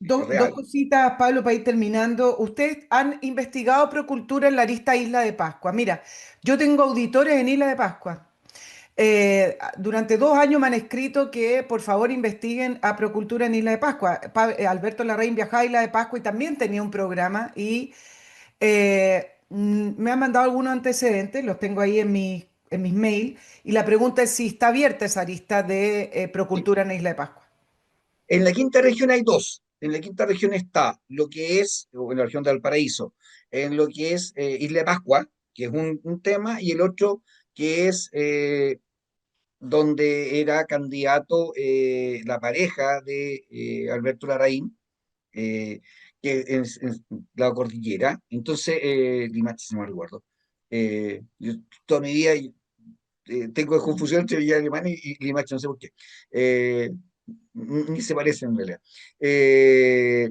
A: Dos
B: real.
A: cositas, Pablo, para ir terminando. Ustedes han investigado Procultura en la lista Isla de Pascua. Mira, yo tengo auditores en Isla de Pascua. Durante 2 años me han escrito que por favor investiguen a Procultura en Isla de Pascua. Alberto Larraín viajaba a Isla de Pascua y también tenía un programa y me han mandado algunos antecedentes, los tengo ahí en mis mails, y la pregunta es si está abierta esa lista de
B: Sí.
A: Procultura en Isla de Pascua.
B: En la quinta región hay dos. En la quinta región está lo que es, o en la región de Valparaíso, en lo que es Isla de Pascua, que es un tema, y el otro que es donde era candidato la pareja de Alberto Larraín, eh, que es la cordillera. Entonces, Limache, si no me recuerdo. Yo toda mi vida tengo confusión entre Villa Alemana y Limache, no sé por qué. Eh, Ni se parecen en realidad. Eh,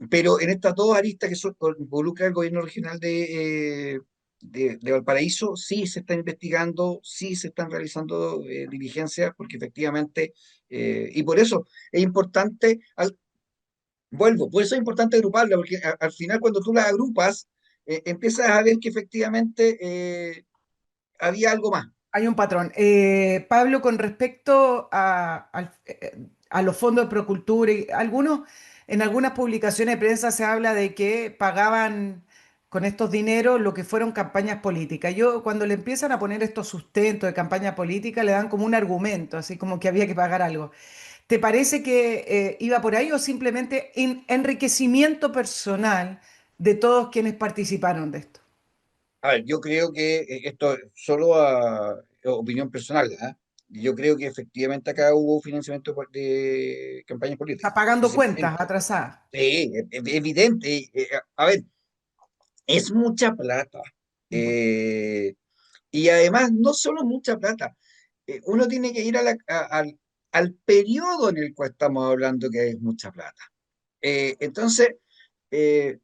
B: pero en estas dos aristas que involucra el gobierno regional de Valparaíso, sí se está investigando, sí se están realizando diligencias, porque efectivamente, y por eso es importante, vuelvo, por eso es importante agruparla, porque al final cuando tú las agrupas, empiezas a ver que efectivamente había algo más.
A: Hay un patrón. Pablo, con respecto a los fondos de Procultura, en algunas publicaciones de prensa se habla de que pagaban con estos dineros lo que fueron campañas políticas. Yo, cuando le empiezan a poner estos sustentos de campaña política, le dan como un argumento, así como que había que pagar algo. ¿Te parece que iba por ahí o simplemente enriquecimiento personal de todos quienes participaron de esto?
B: A ver, yo creo que esto es solo a opinión personal, ¿ah? Yo creo que efectivamente acá hubo financiamiento de campañas
A: Está
B: políticas.
A: pagando
B: Es
A: cuentas
B: evidente.
A: atrasadas.
B: Sí, es evidente. A ver, es mucha plata. Eh, y además, no solo mucha plata. Uno tiene que ir al periodo en el cual estamos hablando que es mucha plata. Entonces, eh,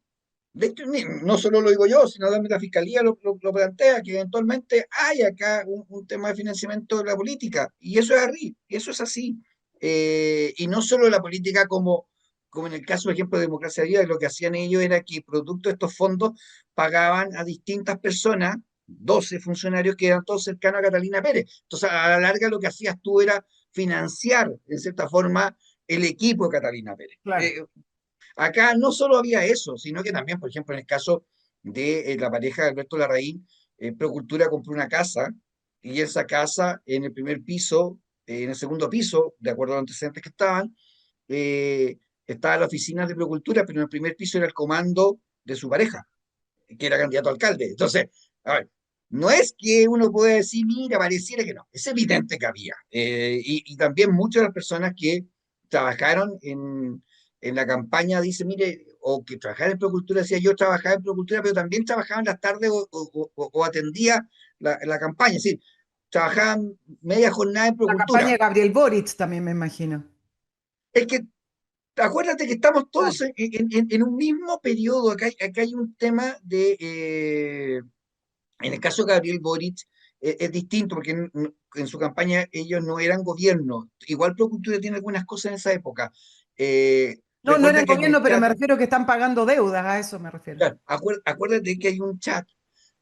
B: de hecho, no solo lo digo yo, sino también la Fiscalía lo plantea, que eventualmente hay acá un tema de financiamiento de la política, y eso es así, eso es así. Y no solo la política como en el caso, por ejemplo, de Democracia Viva, lo que hacían ellos era que producto de estos fondos pagaban a distintas personas, 12 funcionarios que eran todos cercanos a Catalina Pérez. Entonces, a la larga lo que hacías tú era financiar, en cierta forma, el equipo de Catalina Pérez.
A: Claro.
B: Acá no solo había eso, sino que también, por ejemplo, en el caso de la pareja de Alberto Larraín, Procultura compró una casa y esa casa en el primer piso, en el segundo piso, de acuerdo a los antecedentes que estaban, estaba la oficina de Procultura, pero en el primer piso era el comando de su pareja, que era candidato a alcalde. Entonces, a ver, no es que uno pueda decir, mira, pareciera que no, es evidente que había. Y también muchas de las personas que trabajaron en la campaña dicen, mire, o que trabajaban en Procultura, decía yo trabajaba en Procultura, pero también trabajaba en las tardes o atendía la campaña, es decir, trabajaban media jornada en
A: La campaña
B: Procultura.
A: de Gabriel Boric también me imagino.
B: Es que acuérdate que estamos
A: Vale.
B: todos en un mismo periodo. Acá hay un tema de, en el caso de Gabriel Boric, es distinto porque en su campaña ellos no eran gobierno. Igual Procultura tiene algunas cosas en esa época.
A: No, no era
B: Recuerda
A: el
B: que hay un
A: gobierno, pero
B: chat,
A: me refiero que están pagando deudas, a eso me refiero.
B: claro, acuérdate que hay un chat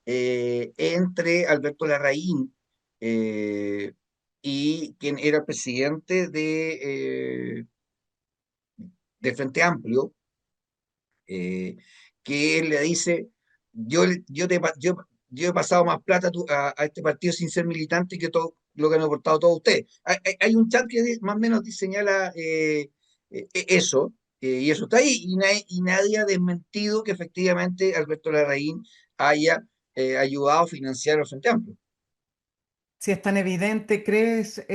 B: entre Alberto Larraín eh, y quien era presidente de Frente Amplio, eh, que él le dice, yo he pasado más plata a este partido sin ser militante que todo lo que han aportado todos ustedes. Hay un chat que más o menos señala eso, y eso está ahí, y nadie ha desmentido que efectivamente Alberto Larraín haya ayudado a financiar el Frente Amplio.
A: Si es tan evidente, ¿crees,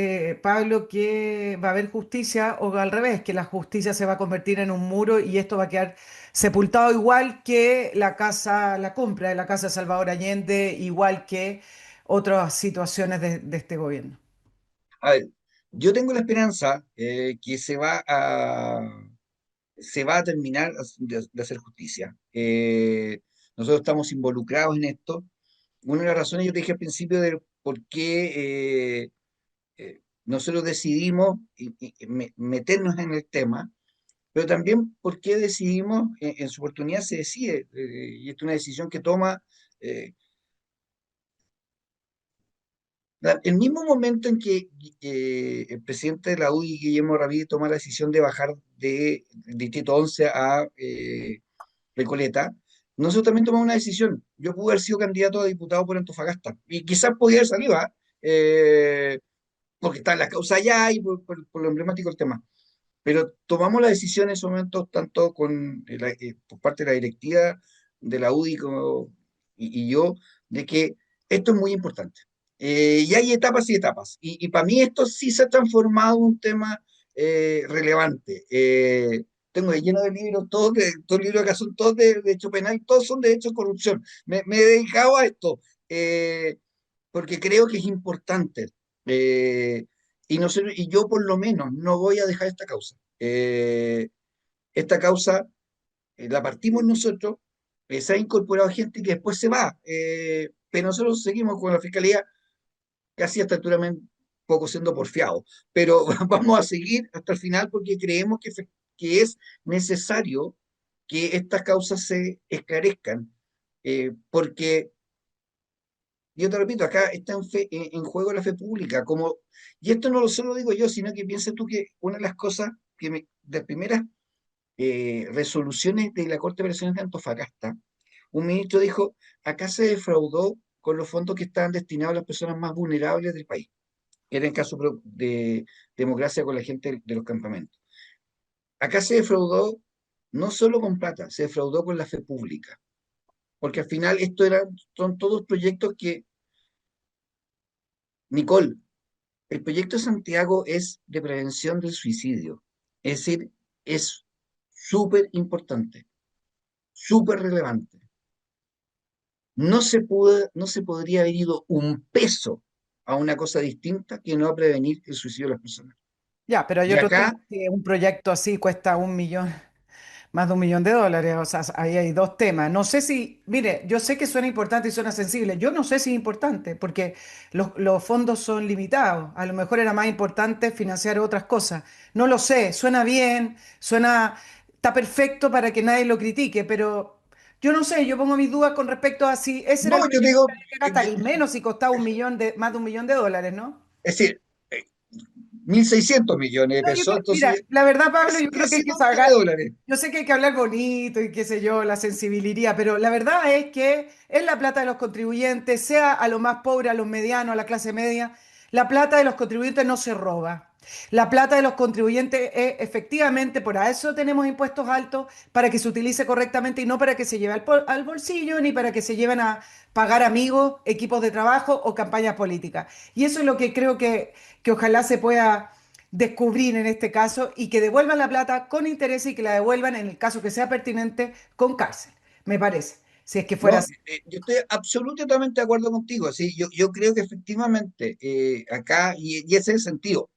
A: Pablo, que va a haber justicia o al revés, que la justicia se va a convertir en un muro y esto va a quedar sepultado igual que la casa, la compra de la casa de Salvador Allende, igual que otras situaciones de este gobierno?
B: A ver, yo tengo la esperanza que se va a terminar de hacer justicia. Nosotros estamos involucrados en esto. Una de las razones, yo te dije al principio, de por qué nosotros decidimos meternos en el tema, pero también por qué decidimos, en su oportunidad se decide, y esta es una decisión que toma el mismo momento en que el presidente de la UDI, Guillermo Ramírez, toma la decisión de bajar de Distrito 11 a Recoleta, nosotros también tomamos una decisión. Yo pude haber sido candidato a diputado por Antofagasta y quizás podía haber salido, ¿ah? Porque está en la causa allá y por lo emblemático del tema. Pero tomamos la decisión en ese momento, tanto por parte de la directiva de la UDI y yo, de que esto es muy importante. Y hay etapas y etapas. Y para mí esto sí se ha transformado en un tema relevante. Tengo lleno de libros, todos los libros acá son todos de derecho penal, todos son de hecho corrupción. Me he dedicado a esto porque creo que es importante. Eh, y yo por lo menos no voy a dejar esta causa. Esta causa la partimos nosotros, se ha incorporado gente que después se va, pero nosotros seguimos con la fiscalía casi hasta altura un poco siendo porfiados, pero vamos a seguir hasta el final porque creemos que es necesario que estas causas se esclarezcan, porque yo te repito, acá está en juego la fe pública, y esto no lo solo digo yo, sino que piensa tú que una de las cosas de primeras resoluciones de la Corte de Apelaciones de Antofagasta, un ministro dijo, acá se defraudó con los fondos que estaban destinados a las personas más vulnerables del país. Era en caso de democracia con la gente de los campamentos. Acá se defraudó no solo con plata, se defraudó con la fe pública, porque al final son todos proyectos que, Nicole, el proyecto de Santiago es de prevención del suicidio. Es decir, es súper importante, súper relevante. No se podría haber ido un peso a una cosa distinta que no a prevenir el suicidio de las personas.
A: Ya, pero hay
B: Y
A: otros
B: acá,
A: temas que un proyecto así cuesta 1 millón, más de 1 millón de dólares. O sea, ahí hay dos temas. No sé si, mire, yo sé que suena importante y suena sensible. Yo no sé si es importante porque los fondos son limitados. A lo mejor era más importante financiar otras cosas. No lo sé. Suena bien, suena, está perfecto para que nadie lo critique, pero yo no sé. Yo pongo mis dudas con respecto a si ese era
B: no,
A: el
B: yo
A: proyecto
B: digo,
A: que había que gastar, y menos si costaba más de 1 millón de dólares, ¿no?
B: es decir, eh, 1.600 millones de
A: No,
B: pesos,
A: mira,
B: entonces
A: la verdad, Pablo, yo creo que hay
B: casi
A: que
B: 2 millones de
A: sacar,
B: dólares.
A: yo sé que hay que hablar bonito y qué sé yo, la sensibilidad, pero la verdad es que es la plata de los contribuyentes, sea a los más pobres, a los medianos, a la clase media, la plata de los contribuyentes no se roba. La plata de los contribuyentes es efectivamente, por eso tenemos impuestos altos, para que se utilice correctamente y no para que se lleve al bolsillo ni para que se lleven a pagar amigos, equipos de trabajo o campañas políticas. Y eso es lo que creo que ojalá se pueda descubrir en este caso y que devuelvan la plata con interés y que la devuelvan en el caso que sea pertinente con cárcel, me parece, si es que fuera
B: No,
A: así.
B: yo estoy absolutamente de acuerdo contigo. Sí, yo creo que efectivamente acá, y ese es el sentido,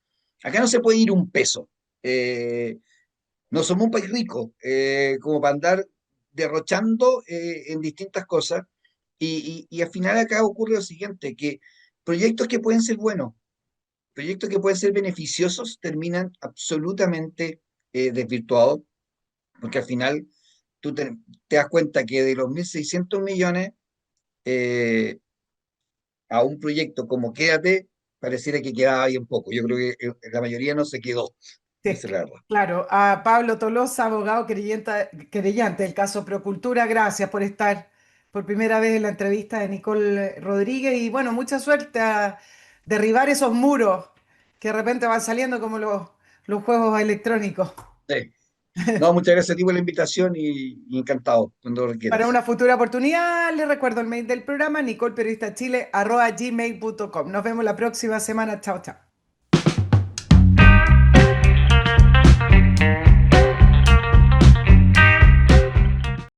B: acá no se puede ir un peso. Eh, No somos un país rico, como para andar derrochando en distintas cosas. Y al final acá ocurre lo siguiente, que proyectos que pueden ser buenos, proyectos que pueden ser beneficiosos, terminan absolutamente desvirtuados, porque al final tú te das cuenta que de los 1.600 millones eh, a un proyecto como Quédate, pareciera que quedaba bien poco. Yo creo que la mayoría no se quedó,
A: Sí,
B: esa es la verdad.
A: claro, a Pablo Tolosa, abogado querellante del caso Procultura, gracias por estar por primera vez en la entrevista de Nicole Rodríguez y bueno, mucha suerte a derribar esos muros que de repente van saliendo como los juegos electrónicos.
B: Sí. No, muchas gracias a ti por la invitación y encantado, cuando lo
A: Para
B: quieras.
A: una futura oportunidad, les recuerdo el mail del programa, nicolperiodistachile@gmail.com. Nos vemos la próxima semana. Chao, chao.